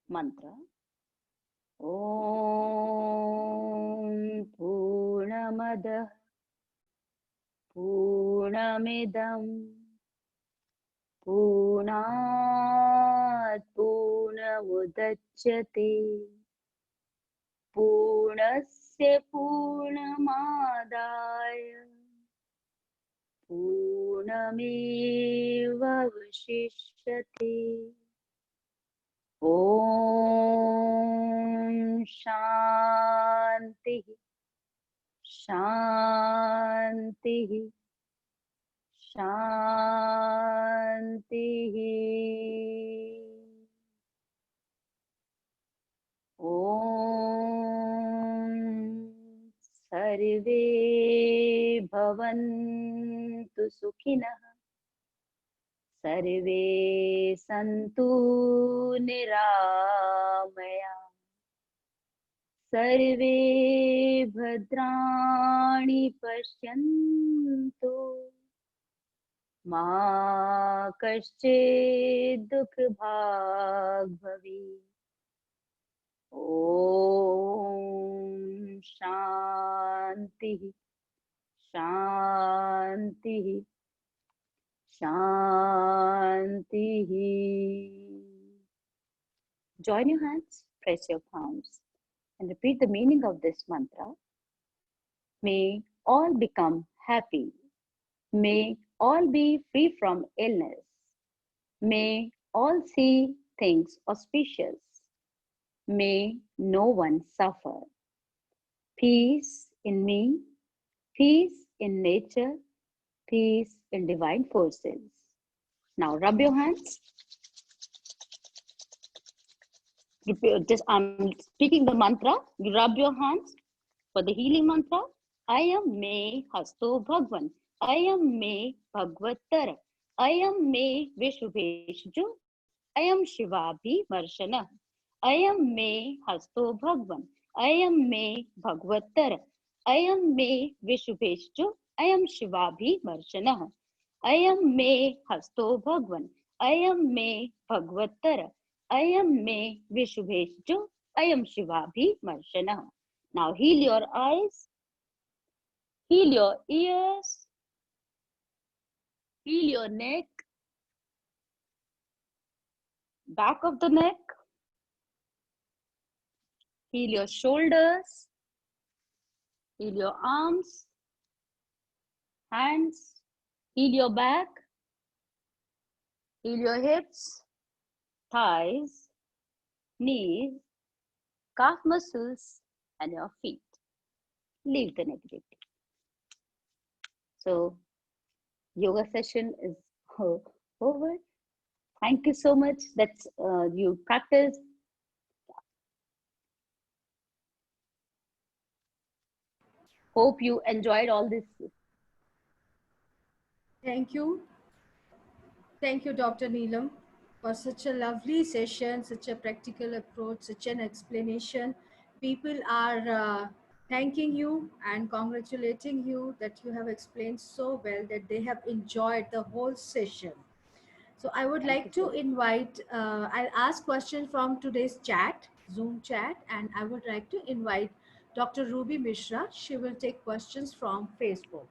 Mantra. Om Purnamada Purnamidam Purnat Purnamudachyate Purnasya Purnamadaya Purnameva Vashishyate. Om Shanti Shanti Shanti. Om सर्वे भवन्तु सुखिनः, सर्वे सन्तु निरामया, सर्वे भद्राणि पश्यन्तु, मा कश्चित् दुःखभाग् भवेत्। ॐ शान्तिः शान्तिः शान्तिः। Join your hands, press your palms, and repeat the meaning of this mantra. May all become happy. May all be free from illness. May all see things auspicious. May no one suffer. Peace in me, peace in nature, peace in divine forces. Now rub your hands. Just I'm speaking the mantra. You rub your hands for the healing mantra. I am me Hasto Bhagwan. I am me Bhagavatar. I am me Vishubheshju. I am Shivabhi Varshana. I am me Hasto Bhagwan. I am me Bhagavatar. I am me Vishubheshju. I am Shivabhi Varshana. I am me Hasto Bhagwan. I am me Bhagavatar. I am me Vishubheshju. I am Shivabhi Varshana. Now heal your eyes, heal your ears, heal your neck, back of the neck, heal your shoulders, heal your arms, hands, heal your back, heal your hips, thighs, knees, calf muscles, and your feet. Leave the negativity. So, yoga session is over. Thank you so much. That's you practice. Hope you enjoyed all this. Thank you. Thank you, Dr. Neelam, for such a lovely session, such a practical approach, such an explanation. People are thanking you and congratulating you that you have explained so well that they have enjoyed the whole session. So I would like to invite, I'll ask questions from today's chat, Zoom chat, and I would like to invite Dr. Ruby Mishra. She will take questions from Facebook.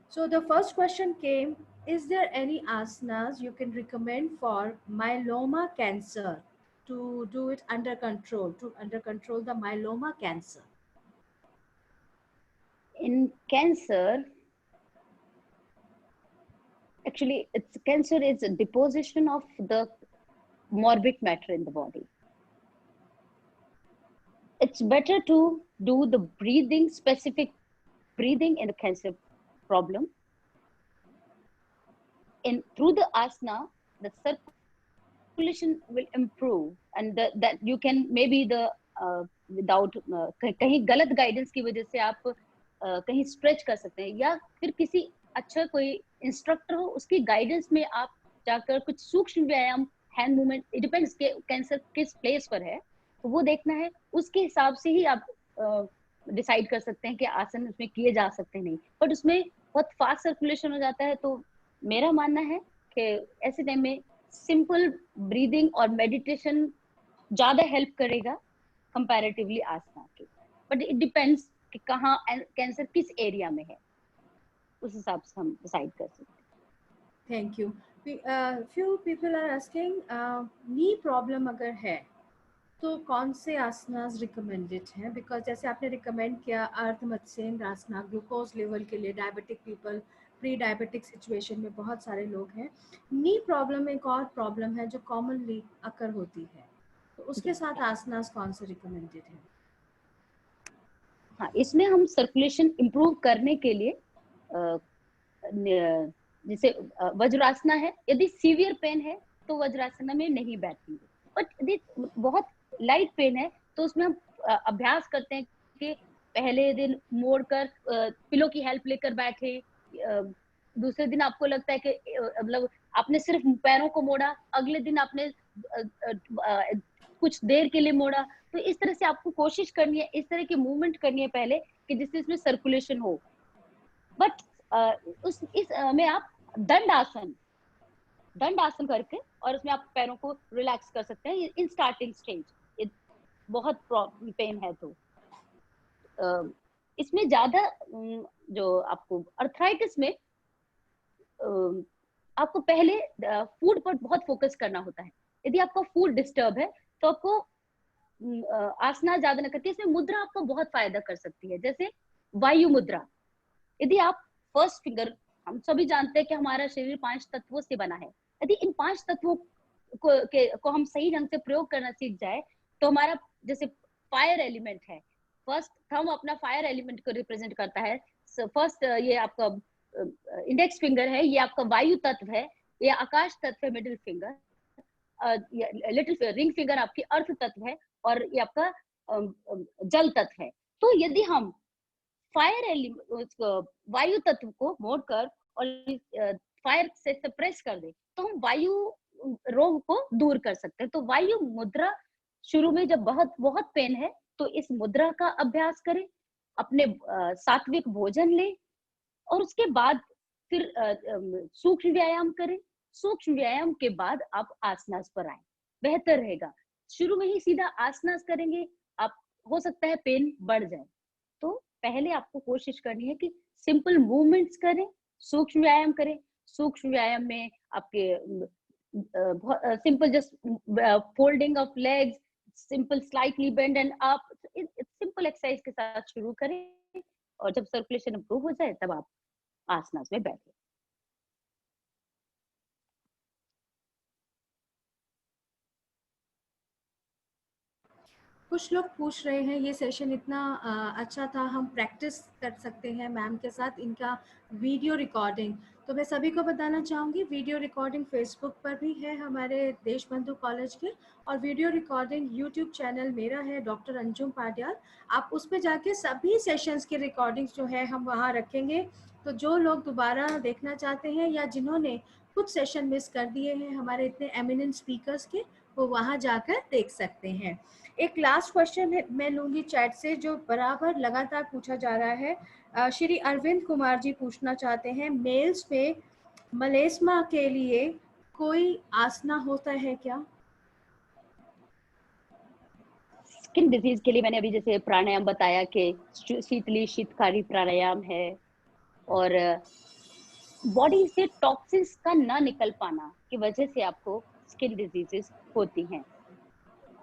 So the first question came, is there any asanas you can recommend for myeloma cancer to do it under control, the myeloma cancer? In cancer, actually, cancer is a deposition of the morbid matter in the body. It's better to do the breathing, specific breathing in the cancer problem. Through the asana, the circulation will improve, and that you can maybe without कहीं गलत guidance की वजह से आप कहीं stretch कर सकते हैं, या फिर किसी अच्छा कोई इंस्ट्रक्टर हो उसकी गाइडेंस में आप जाकर कुछ सूक्ष्म व्यायाम, हैंड मूवमेंट, इट डिपेंड्स के कैंसर किस प्लेस पर है, तो वो देखना है, उसके हिसाब से ही आप डिसाइड कर सकते हैं कि आसन उसमें किए जा सकते हैं नहीं, बट उसमें बहुत फास्ट सर्कुलेशन हो जाता है। तो मेरा मानना है कि ऐसे टाइम में सिंपल ब्रीदिंग और मेडिटेशन ज्यादा हेल्प करेगा कंपैरेटिवली आसना के, बट इट डिपेंड्स कि कहाँ कैंसर किस एरिया में है, उस हिसाब से हम डिसाइड कर सकते हैं। Thank you. few people are asking knee problem अगर है तो कौन से आसनास रिकमेंडेड हैं? बिकॉज जैसे आपने रिकमेंड किया अर्ध मत्स्येंद्र आसना ग्लूकोज लेवल के लिए, diabetic people, pre diabetic situation में बहुत सारे लोग हैं। नी प्रॉब्लम एक और प्रॉब्लम है जो कॉमनली अकर होती है, तो उसके साथ आसनास कौन से रिकमेंडेड हैं? हाँ, इसमें हम सर्कुलेशन इंप्रूव करने के लिए जैसे वज्रासना है, यदि सीवियर पेन है तो वज्रासना में नहीं बैठेंगे, बट यदि बहुत लाइट पेन है तो उसमें हम अभ्यास करते हैं कि पहले दिन मोड़कर पिलो की हेल्प लेकर बैठे, दूसरे दिन आपको लगता है कि मतलब आपने सिर्फ पैरों को मोड़ा, अगले दिन आपने कुछ देर के लिए मोड़ा। तो इस तरह से आपको कोशिश करनी है, इस तरह की मूवमेंट करनी है पहले कि जिससे इसमें सर्कुलेशन हो। बट में आप दंड आसन करके और उसमें आप पैरों को रिलैक्स कर सकते हैं इन स्टार्टिंग स्टेज। बहुत पेन है तो इसमें ज्यादा जो आपको अर्थराइटिस में आपको पहले फूड पर बहुत फोकस करना होता है। यदि आपका फूड डिस्टर्ब है तो आपको आसना ज्यादा न करती है। इसमें मुद्रा आपको बहुत फायदा कर सकती है, जैसे वायु मुद्रा। यदि आप फर्स्ट फिंगर, हम सभी जानते हैं कि हमारा शरीर 5 तत्वों से बना है। यदि इन 5 तत्वों को हम सही ढंग से प्रयोग करना सीख जाए तो हमारा, जैसे फायर एलिमेंट है, फर्स्ट थंब अपना फायर एलिमेंट को रिप्रेजेंट करता है। फर्स्ट ये आपका इंडेक्स फिंगर है, ये आपका वायु तत्व है, ये आकाश तत्व है middle finger, little ring finger आपकी अर्थ तत्व है, और ये आपका जल तत्व है। तो यदि हम फायर एलिमेंट वायु तत्व को मोड़कर और फायर से सप्रेस कर दे तो हम वायु रोग को दूर कर सकते हैं। तो वायु मुद्रा शुरू में जब बहुत बहुत पेन है तो इस मुद्रा का अभ्यास करें, अपने सात्विक भोजन लें और उसके बाद फिर सूक्ष्म व्यायाम करें। सूक्ष्म व्यायाम के बाद आप आसनास पर आए, बेहतर रहेगा। शुरू में ही सीधा आसनास करेंगे आप, हो सकता है पेन बढ़ जाए। तो पहले आपको कोशिश करनी है कि सिंपल मूवमेंट्स करें, सूक्ष्म व्यायाम करें। सूक्ष्म व्यायाम में आपके simple just folding of legs, simple slightly bend and up, simple exercise के साथ शुरू करें और जब सर्कुलेशन इंप्रूव हो जाए तब आप आसनास में बैठे। कुछ लोग पूछ रहे हैं ये सेशन इतना अच्छा था, हम प्रैक्टिस कर सकते हैं मैम के साथ इनका वीडियो रिकॉर्डिंग। तो मैं सभी को बताना चाहूँगी वीडियो रिकॉर्डिंग फेसबुक पर भी है हमारे देशबंधु कॉलेज के, और वीडियो रिकॉर्डिंग यूट्यूब चैनल मेरा है डॉक्टर अंजुम पाटियाल। आप उस पर जाके सभी सेशंस के रिकॉर्डिंग्स जो है हम वहाँ रखेंगे। तो जो लोग दोबारा देखना चाहते हैं या जिन्होंने कुछ सेशन मिस कर दिए हैं हमारे इतने एमिनेंट स्पीकर्स के, वो वहाँ जाकर देख सकते हैं। एक लास्ट क्वेश्चन मैं लूंगी चैट से जो बराबर लगातार पूछा जा रहा है। श्री अरविंद कुमार जी पूछना चाहते हैं, मेल्स में मलेस्मा के लिए कोई आसना होता है क्या? स्किन डिजीज के लिए मैंने अभी जैसे प्राणायाम बताया कि शीतली शीतकारी प्राणायाम है, और बॉडी से टॉक्सिन्स का ना निकल पाना की वजह से आपको स्किन डिजीजेस होती हैं।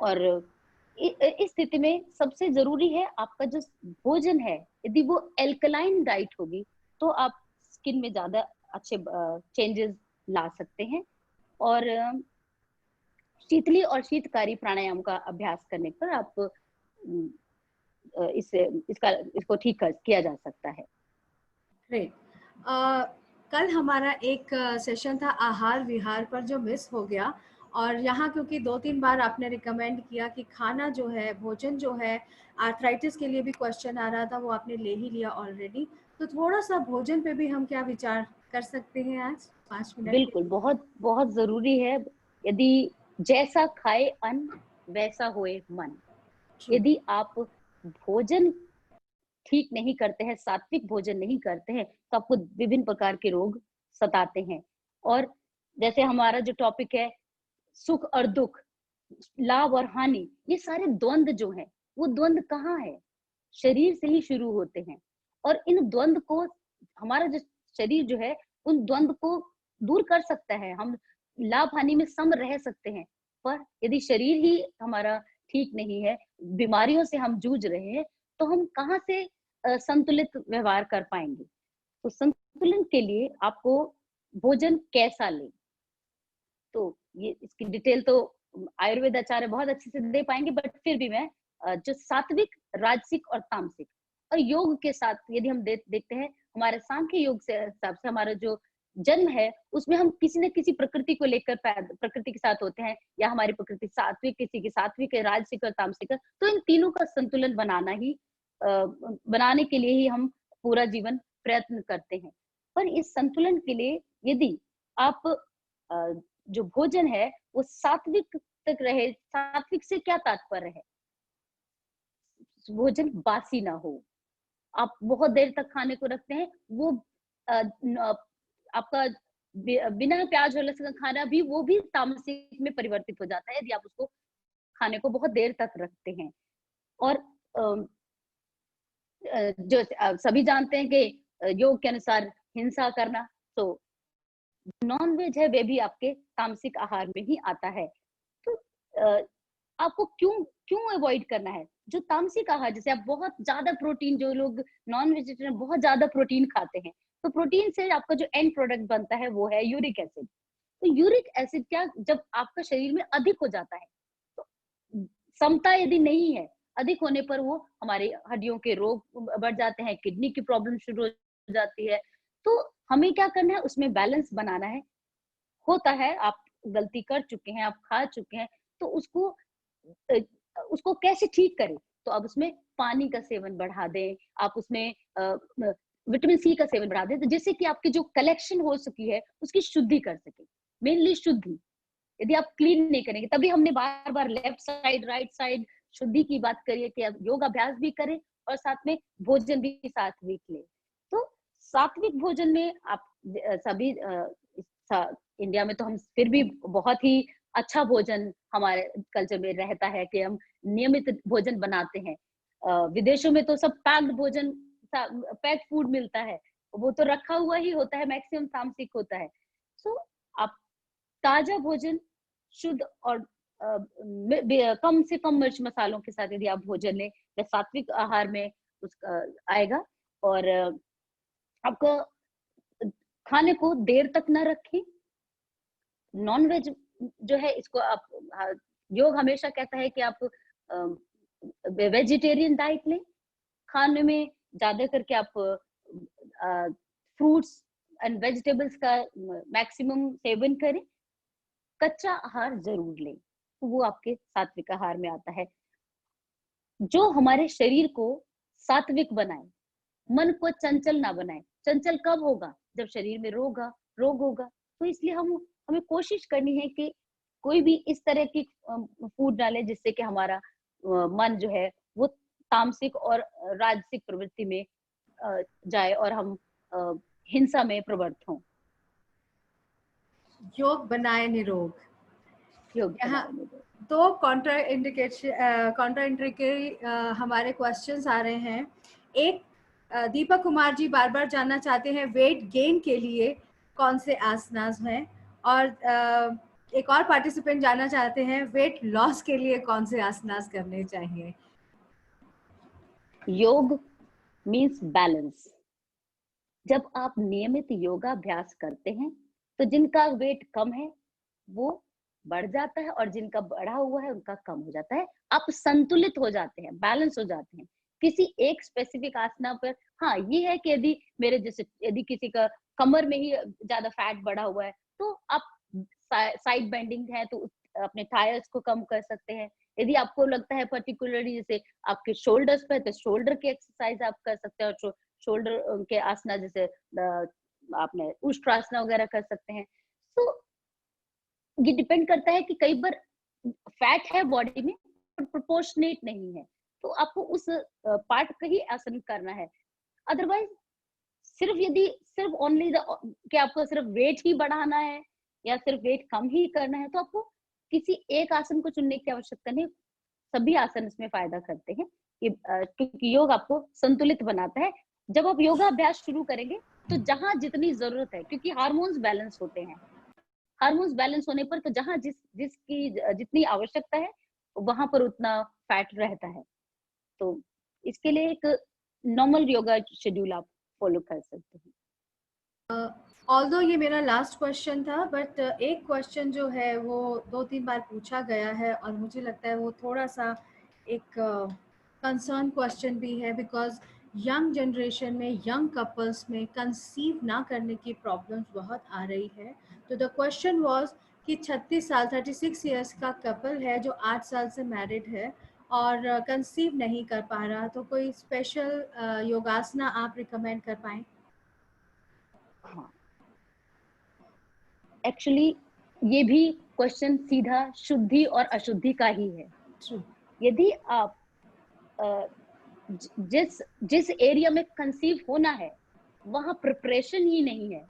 और इस स्थिति में सबसे जरूरी है आपका जो भोजन है, यदि वो एल्कलाइन डाइट होगी तो आप स्किन में ज्यादा अच्छे चेंजेस ला सकते हैं। और शीतली और शीतकारी प्राणायाम का अभ्यास करने पर आप इसको ठीक किया जा सकता है। ग्रेट। कल हमारा एक सेशन था आहार विहार पर जो मिस हो गया, और यहाँ क्योंकि 2-3 बार आपने रिकमेंड किया कि खाना जो है, भोजन जो है, आर्थराइटिस के लिए भी क्वेश्चन आ रहा था, वो आपने ले ही लिया ऑलरेडी। तो थोड़ा सा भोजन पे भी हम क्या विचार कर सकते हैं आज 5 मिनट? बिल्कुल, बहुत बहुत जरूरी है। यदि जैसा खाए अन्न वैसा होए मन। यदि आप भोजन ठीक नहीं करते हैं, सात्विक भोजन नहीं करते हैं, तो आपको विभिन्न प्रकार के रोग सताते हैं। और जैसे हमारा जो टॉपिक है सुख और दुख, लाभ और हानि, ये सारे द्वंद्व जो हैं, वो द्वंद्व कहाँ है? शरीर से ही शुरू होते हैं। और इन द्वंद्व को हमारा जो शरीर जो है उन द्वंद्व को दूर कर सकता है। हम लाभ हानि में सम रह सकते हैं, पर यदि शरीर ही हमारा ठीक नहीं है, बीमारियों से हम जूझ रहे हैं, तो हम कहाँ से संतुलित व्यवहार कर पाएंगे? तो संतुलन के लिए आपको भोजन कैसा लें, तो ये इसकी डिटेल तो आयुर्वेद आचार्य बहुत अच्छे से दे पाएंगे, बट फिर भी मैं जो सात्विक, राजसिक और तामसिक, और योग के साथ यदि हम देखते हैं हमारे सांख्य योग से हिसाब से हमारा जो जन्म है उसमें हम किसी न किसी प्रकृति को लेकर प्रकृति के साथ होते हैं, या हमारी प्रकृति सात्विक, किसी की सात्विक है, राजसिक और तामसिक है। तो इन तीनों का संतुलन बनाना ही बनाने के लिए ही हम पूरा जीवन प्रयत्न करते हैं। पर इस संतुलन के लिए यदि आप जो भोजन है वो सात्विक तक रहे, सात्विक से क्या तात्पर्य है? भोजन बासी ना हो, आप बहुत देर तक खाने को रखते हैं, वो आपका बिना प्याज और लहसुन का खाना भी, वो भी तामसिक में परिवर्तित हो जाता है यदि आप उसको खाने को बहुत देर तक रखते हैं। और जो सभी जानते हैं कि योग के अनुसार हिंसा करना, तो नॉन वेज है वे भी आपके तामसिक आहार में ही आता है। तो आपको क्यों क्यों अवॉइड करना है? जो तामसिक आहार, जैसे आप बहुत ज्यादा प्रोटीन, जो लोग नॉन वेजिटेरियन बहुत ज्यादा प्रोटीन खाते हैं, तो प्रोटीन से आपका जो एंड प्रोडक्ट बनता है वो है यूरिक एसिड। तो यूरिक एसिड क्या, जब आपका शरीर में अधिक हो जाता है, तो समता यदि नहीं है, अधिक होने पर वो हमारे हड्डियों के रोग बढ़ जाते हैं, किडनी की प्रॉब्लम शुरू हो जाती है। तो हमें क्या करना है, उसमें बैलेंस बनाना है। होता है, आप गलती कर चुके हैं, आप खा चुके हैं, तो उसको कैसे ठीक करें? तो आप उसमें पानी का सेवन बढ़ा दें, आप उसमें विटामिन सी का सेवन बढ़ा दें, तो जिससे कि आपकी जो कलेक्शन हो चुकी है उसकी शुद्धि कर सके। मेनली शुद्धि, यदि आप क्लीन नहीं करेंगे, तभी हमने बार बार लेफ्ट साइड, राइट साइड शुद्धि की बात करी है कि आप योग अभ्यास भी करें और साथ में भोजन भी सात्विक लें। तो सात्विक भोजन में आप सभी इंडिया में तो हम फिर भी बहुत ही अच्छा भोजन हमारे कल्चर में रहता है कि हम नियमित भोजन बनाते हैं। विदेशों में तो सब पैक्ड भोजन, पैक्ड फूड मिलता है, वो तो रखा हुआ ही होता है, मैक्सिमम तामसिक होता है। सो आप ताजा भोजन, शुद्ध और कम से कम मिर्च मसालों के साथ यदि आप भोजन लें, वह सात्विक आहार में उसका आएगा। और आपको खाने को देर तक ना रखें। नॉन वेज जो है, इसको आप, योग हमेशा कहता है कि आप वेजिटेरियन डाइट लें, खाने में ज्यादा करके आप फ्रूट्स एंड वेजिटेबल्स का मैक्सिमम सेवन करें, कच्चा आहार जरूर लें, तो वो आपके सात्विक आहार में आता है। जो हमारे शरीर को सात्विक बनाए, मन को चंचल ना बनाए। चंचल कब होगा? जब शरीर में रोग होगा। तो इसलिए हमें कोशिश करनी है कि कोई भी इस तरह की फूड डाले जिससे कि हमारा मन जो है वो तामसिक और राजसिक प्रवृत्ति में जाए और हम हिंसा में प्रवृत्त हों। योग बनाए निरोग। योग यहाँ तो कॉन्ट्राइंडिकेटरी हमारे क्वेश्चंस आ रहे हैं। एक, दीपक कुमार जी बार बार जानना चाहते हैं वेट गेन के लिए कौन से आसनास हैं, और एक और पार्टिसिपेंट जानना चाहते हैं वेट लॉस के लिए कौन से आसनास करने चाहिए। योग मीन्स बैलेंस। जब आप नियमित योगाभ्यास करते हैं तो जिनका वेट कम है वो बढ़ जाता है और जिनका बढ़ा हुआ है उनका कम हो जाता है। आप संतुलित हो जाते हैं, बैलेंस हो जाते हैं किसी एक स्पेसिफिक आसना पर। हाँ, ये है कि यदि किसी का कमर में ही ज्यादा फैट बढ़ा हुआ है तो आप साइड बेंडिंग है तो अपने थायर्स को कम कर सकते हैं। यदि आपको लगता है पर्टिकुलरली जैसे आपके शोल्डर्स पे, तो शोल्डर की एक्सरसाइज आप कर सकते हैं, और शोल्डर के आसना जैसे आपने उष्ट्रासना वगैरह कर सकते हैं। तो ये डिपेंड करता है कि कई बार फैट है बॉडी में पर प्रोपोर्शनेट नहीं है, तो आपको उस पार्ट का ही आसन करना है। अदरवाइज सिर्फ ओनली कि आपको सिर्फ वेट ही बढ़ाना है या सिर्फ वेट कम ही करना है, तो आपको किसी एक आसन को चुनने की आवश्यकता नहीं। सभी आसन इसमें फायदा करते हैं क्योंकि योग आपको संतुलित बनाता है। जब आप योगा अभ्यास शुरू करेंगे तो जहां जितनी जरूरत है, क्योंकि हार्मोन्स बैलेंस होते हैं, हार्मोन्स बैलेंस होने पर तो जहां जिसकी जितनी आवश्यकता है वहां पर उतना फैट रहता है। तो इसके लिए एक नॉर्मल योगा शेड्यूल आप फॉलो कर सकते हैं। ऑल्दो ये मेरा लास्ट क्वेश्चन था, बट एक क्वेश्चन जो है वो 2-3 बार पूछा गया है और मुझे लगता है वो थोड़ा सा एक कंसर्न क्वेश्चन भी है, बिकॉज यंग जनरेशन में, यंग कपल्स में कंसीव ना करने की प्रॉब्लम्स बहुत आ रही है। तो द क्वेश्चन वाज कि 36 साल 36 इयर्स का कपल है जो 8 साल से मैरिड है और कंसीव नहीं कर पा रहा, तो कोई स्पेशल योगासना आप रिकमेंड कर पाएं? हाँ, एक्चुअली ये भी क्वेश्चन सीधा शुद्धि और अशुद्धि का ही है। ट्रू। यदि आप जिस जिस एरिया में कंसीव होना है वहां प्रिपरेशन ही नहीं है,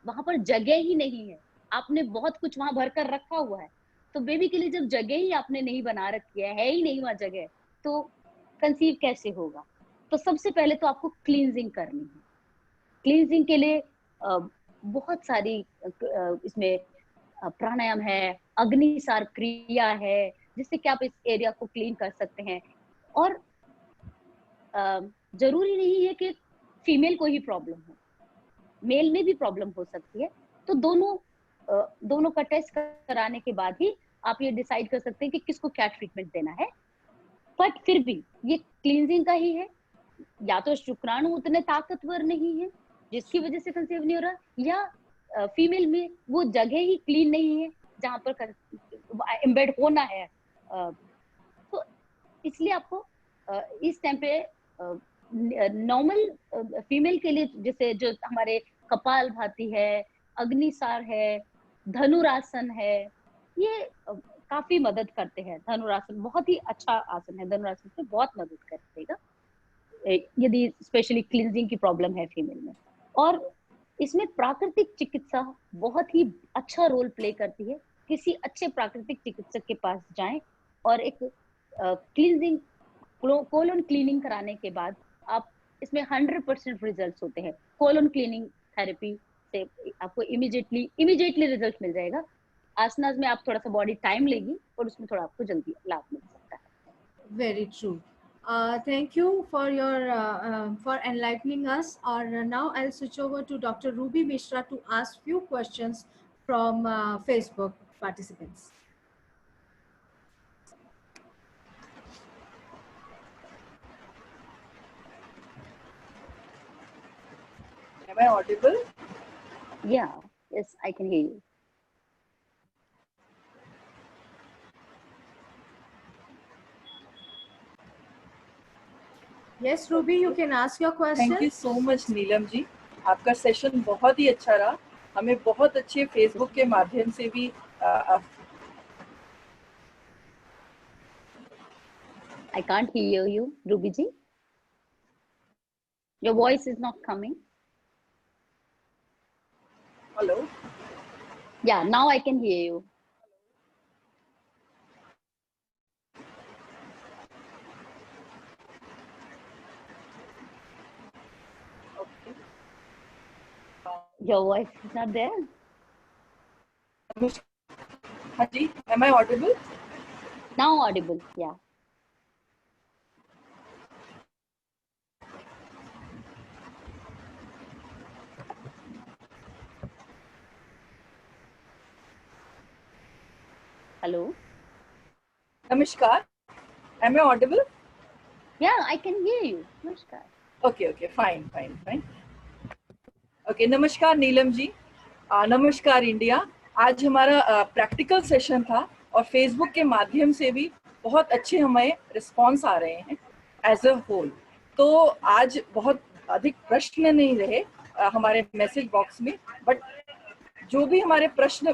वहां पर जगह ही नहीं है, आपने बहुत कुछ वहां भर कर रखा हुआ है, तो बेबी के लिए जब जगह ही आपने नहीं बना रखी है ही नहीं वहां जगह, तो कंसीव कैसे होगा? तो सबसे पहले तो आपको क्लींजिंग करनी है। क्लींजिंग के लिए बहुत सारी इसमें प्राणायाम है, अग्निसार क्रिया है, जिससे कि आप इस एरिया को क्लीन कर सकते हैं। और जरूरी नहीं है कि फीमेल को ही प्रॉब्लम हो, मेल में भी प्रॉब्लम हो सकती है। तो दोनों का टेस्ट कराने के बाद ही आप ये डिसाइड कर सकते हैं कि किसको क्या ट्रीटमेंट देना है। बट फिर भी ये क्लींजिंग का ही है। या तो शुक्राणु उतने ताकतवर नहीं है जिसकी वजह से कंसीव नहीं हो रहा, या फीमेल में वो जगह ही क्लीन नहीं है जहां पर एम्बेड होना है। तो इसलिए आपको इस टाइम पे नॉर्मल फीमेल के लिए जैसे जो हमारे कपाल भाती है, अग्निसार है, धनुरासन है, ये काफी मदद करते हैं। धनुरासन बहुत ही अच्छा आसन है, धनुरासन से बहुत मदद करेगा यदि स्पेशली क्लींजिंग की प्रॉब्लम है फीमेल में। और इसमें प्राकृतिक चिकित्सा बहुत ही अच्छा रोल प्ले करती है। किसी अच्छे प्राकृतिक चिकित्सक के पास जाएं और एक क्लींजिंग कोलन क्लीनिंग कराने के बाद आप इसमें 100% रिजल्ट्स होते हैं। कोलन क्लीनिंग थेरेपी से आपको इमीडिएटली रिजल्ट मिल जाएगा। आसनास में आप थोड़ा सा बॉडी टाइम लेगी और उसमें थोड़ा आपको जल्दी लाभ मिल सकता है। Very true. Thank you for your for enlightening us. Or now I'll switch over to Dr. Ruby Mishra to ask few questions from Facebook participants. Am I audible? Yeah, yes, I can hear you. Yes, Ruby, you can ask your question. Thank you so much, Neelam ji. आपका session बहुत ही अच्छा रहा। हमें बहुत अच्छे Facebook के माध्यम से भी I can't hear you, Ruby ji. Your voice is not coming. Hello. Yeah, now I can hear you. Okay. Your voice is not there. हाँ जी, am I audible? Now audible, yeah. Hello. Namaskar. Am I audible? Yeah, I can hear you. Namaskar. Okay, fine. Okay, नमस्कार नीलम जी। नमस्कार India. आज हमारा practical session था और Facebook के माध्यम से भी बहुत अच्छे हमें रिस्पॉन्स आ रहे हैं एज अ होल। तो आज बहुत अधिक प्रश्न नहीं रहे हमारे मैसेज बॉक्स में, बट जो भी हमारे प्रश्न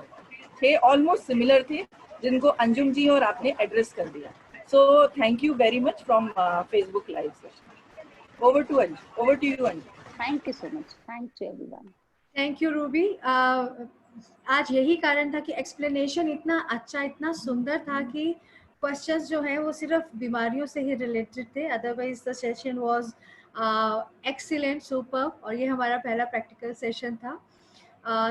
थे ऑलमोस्ट सिमिलर थे, जिनको अंजुम जी और आपने एड्रेस कर दिया। So thank you very much from Facebook live session. Over to you Anju. Thank you so much. Thanks to everyone. Thank you, Ruby. आज यही कारण था कि एक्सप्लेनेशन इतना अच्छा, इतना सुंदर था कि क्वेश्चंस जो है वो सिर्फ बीमारियों से ही रिलेटेड थे। Otherwise the session was excellent, super. और ये हमारा पहला प्रैक्टिकल सेशन था।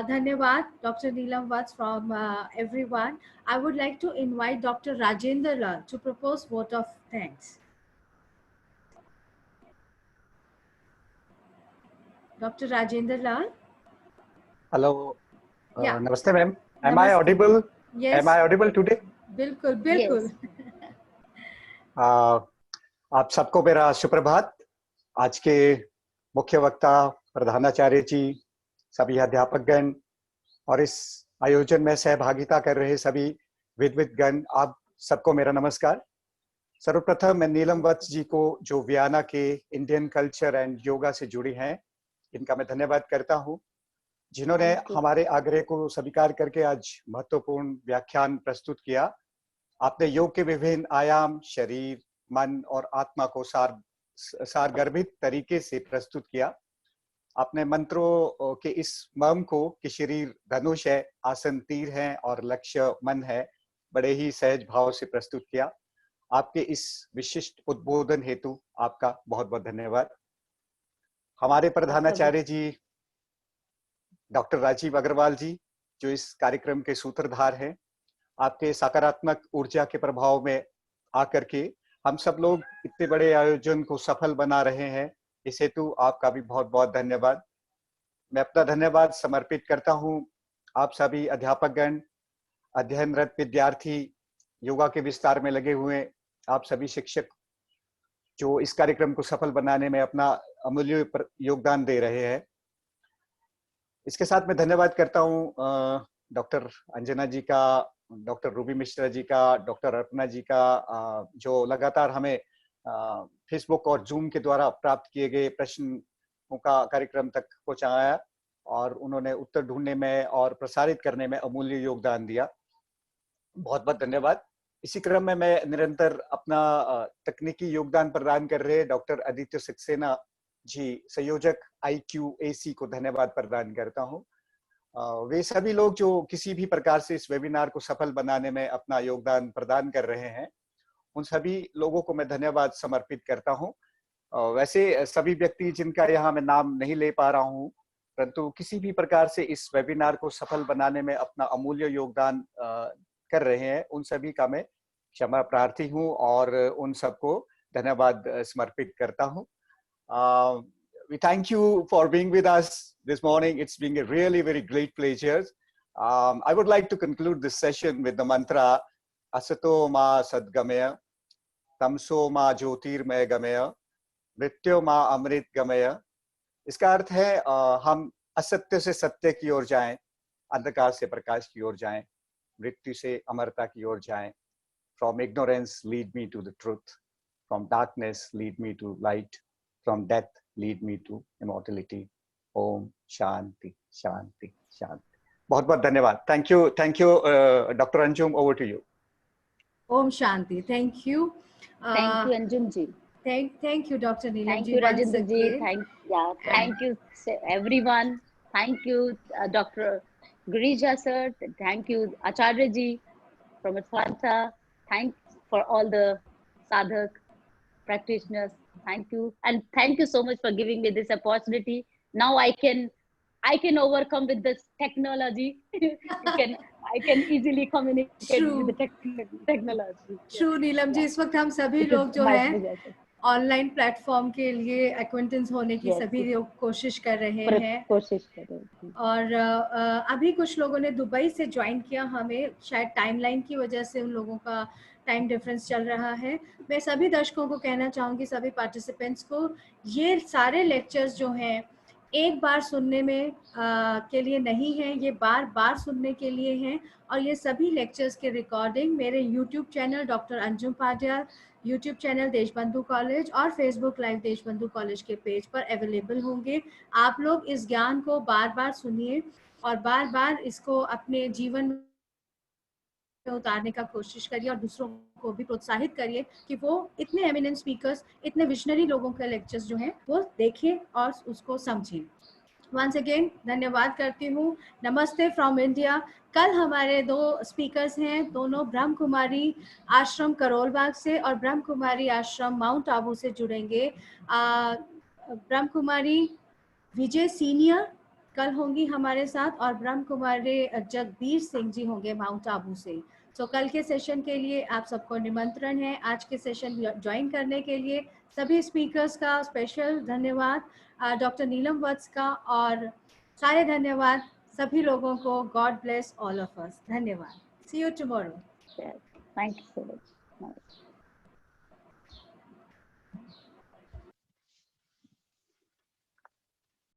धन्यवाद doctor Neelam Vats from everyone. I would like to invite doctor Rajendra Lal to propose vote of thanks. Dr. Rajendra Lal. Hello. Yeah. Namaste, ma'am. Am I Namaste. audible? Yes. Am I audible today? बिल्कुल। आप सबको मेरा सुप्रभात। आज के मुख्य वक्ता प्रधानाचार्य जी, सभी अध्यापकगण और इस आयोजन में सहभागिता कर रहे सभी विद्वद्गण, आप सबको मेरा नमस्कार। सर्वप्रथम मैं नीलम वत्स जी को, जो वियना के इंडियन कल्चर एंड योगा से जुड़ी हैं, इनका मैं धन्यवाद करता हूं, जिन्होंने हमारे आग्रह को स्वीकार करके आज महत्वपूर्ण व्याख्यान प्रस्तुत किया। आपने योग के विभिन्न आयाम, शरीर, मन और आत्मा को सारगर्भित तरीके से प्रस्तुत किया। आपने मंत्रों के इस मर्म को कि शरीर धनुष है, आसन तीर है और लक्ष्य मन है, बड़े ही सहज भाव से प्रस्तुत किया। आपके इस विशिष्ट उद्बोधन हेतु आपका बहुत बहुत धन्यवाद। हमारे प्रधानाचार्य जी डॉक्टर राजीव अग्रवाल जी, जो इस कार्यक्रम के सूत्रधार हैं, आपके सकारात्मक ऊर्जा के प्रभाव में आकर के हम सब लोग इतने बड़े आयोजन को सफल बना रहे हैं, इस हेतु आपका भी बहुत बहुत धन्यवाद। मैं अपना धन्यवाद समर्पित करता हूं आप सभी अध्यापकगण, अध्ययनरत विद्यार्थी, योगा के विस्तार में लगे हुए आप सभी शिक्षक, जो इस कार्यक्रम को सफल बनाने में अपना अमूल्य योगदान दे रहे हैं। इसके साथ मैं धन्यवाद करता हूं डॉक्टर अंजना जी का, डॉक्टर रूबी मिश्रा जी का, डॉक्टर अर्पणा जी का, जो लगातार हमें फेसबुक और जूम के द्वारा प्राप्त किए गए प्रश्नों का कार्यक्रम तक पहुंचाया और उन्होंने उत्तर ढूंढने में और प्रसारित करने में अमूल्य योगदान दिया। बहुत बहुत धन्यवाद। इसी क्रम में मैं निरंतर अपना तकनीकी योगदान प्रदान कर रहे डॉक्टर आदित्य सक्सेना जी, संयोजक IQAC को धन्यवाद प्रदान करता हूं। वे सभी लोग जो किसी भी प्रकार से इस वेबिनार को सफल बनाने में अपना योगदान प्रदान कर रहे हैं, उन सभी लोगों को मैं धन्यवाद समर्पित करता हूं। वैसे सभी व्यक्ति जिनका यहाँ मैं नाम नहीं ले पा रहा हूं, परंतु किसी भी प्रकार से इस वेबिनार को सफल बनाने में अपना अमूल्य योगदान कर रहे हैं, उन सभी का मैं क्षमा प्रार्थी हूं और उन सबको धन्यवाद समर्पित करता हूं। We thank you for being with us this morning. It's been a really very great pleasure. I would like to conclude this session with the mantra Asato ma sadgamaya, Tamso ma jyotirmaya gamaya, Mrityo ma amrit gamaya। इसका अर्थ है हम असत्य से सत्य की ओर जाएं, अंधकार से प्रकाश की ओर जाएं, मृत्यु से अमरता की ओर जाएं। From ignorance lead me to the truth, from darkness lead me to light, from death lead me to immortality. Om Shanti Shanti Shanti। बहुत बहुत धन्यवाद। Thank you Dr. Anjum, over to you। Om Shanti। Thank you Anjum ji। Thank you Dr. Neelam Thank ji you once Rajendra ji। again। Thank you everyone। Thank you Dr. Girija sir। Thank you Acharya ji from Atlanta। Thanks for all the sadhak practitioners। Thank you, and thank you so much for giving me this opportunity. Now I can overcome with this technology। I can easily communicate with the technology। True Neelam ji, इस वक्त हम सभी लोग जो है online platform के लिए acquaintance होने की सभी लोग कोशिश कर रहे हैं। और अभी कुछ लोगों ने दुबई से ज्वाइन किया, हमें शायद टाइमलाइन की वजह से उन लोगों का टाइम डिफरेंस चल रहा है। मैं सभी दर्शकों को कहना चाहूँगी, सभी पार्टिसिपेंट्स को, ये सारे लेक्चर्स जो हैं एक बार सुनने में के लिए नहीं है, ये बार बार सुनने के लिए हैं। और ये सभी लेक्चर्स के रिकॉर्डिंग मेरे YouTube channel doctor Anjum Patial, YouTube channel Deshbandhu college और फेसबुक लाइव देशबंधु कॉलेज के पेज पर अवेलेबल होंगे। आप लोग इस ज्ञान को बार बार सुनिए और बार बार इसको अपने जीवन में उतारने का कोशिश करिए और दूसरों को भी प्रोत्साहित करिए कि वो इतने एमिनेंट स्पीकर्स, इतने विजनरी लोगों के लेक्चर्स जो हैं वो देखें और उसको समझें। वंस अगेन धन्यवाद करती हूँ। नमस्ते फ्रॉम इंडिया। कल हमारे दो स्पीकर्स हैं, दोनों ब्रह्म कुमारी आश्रम करोल बाग से और ब्रह्म कुमारी आश्रम माउंट आबू से जुड़ेंगे। ब्रह्म कुमारी विजय सीनियर कल होंगी हमारे साथ और ब्रह्म कुमारी जगबीर सिंह जी होंगे माउंट आबू से। तो कल के सेशन के लिए आप सबको निमंत्रण है। आज के सेशन ज्वाइन करने के लिए सभी स्पीकर्स का स्पेशल धन्यवाद, डॉक्टर नीलम वत्स का, और सारे धन्यवाद सभी लोगों को। God bless all of us. धन्यवाद। See you tomorrow. Thank you so much.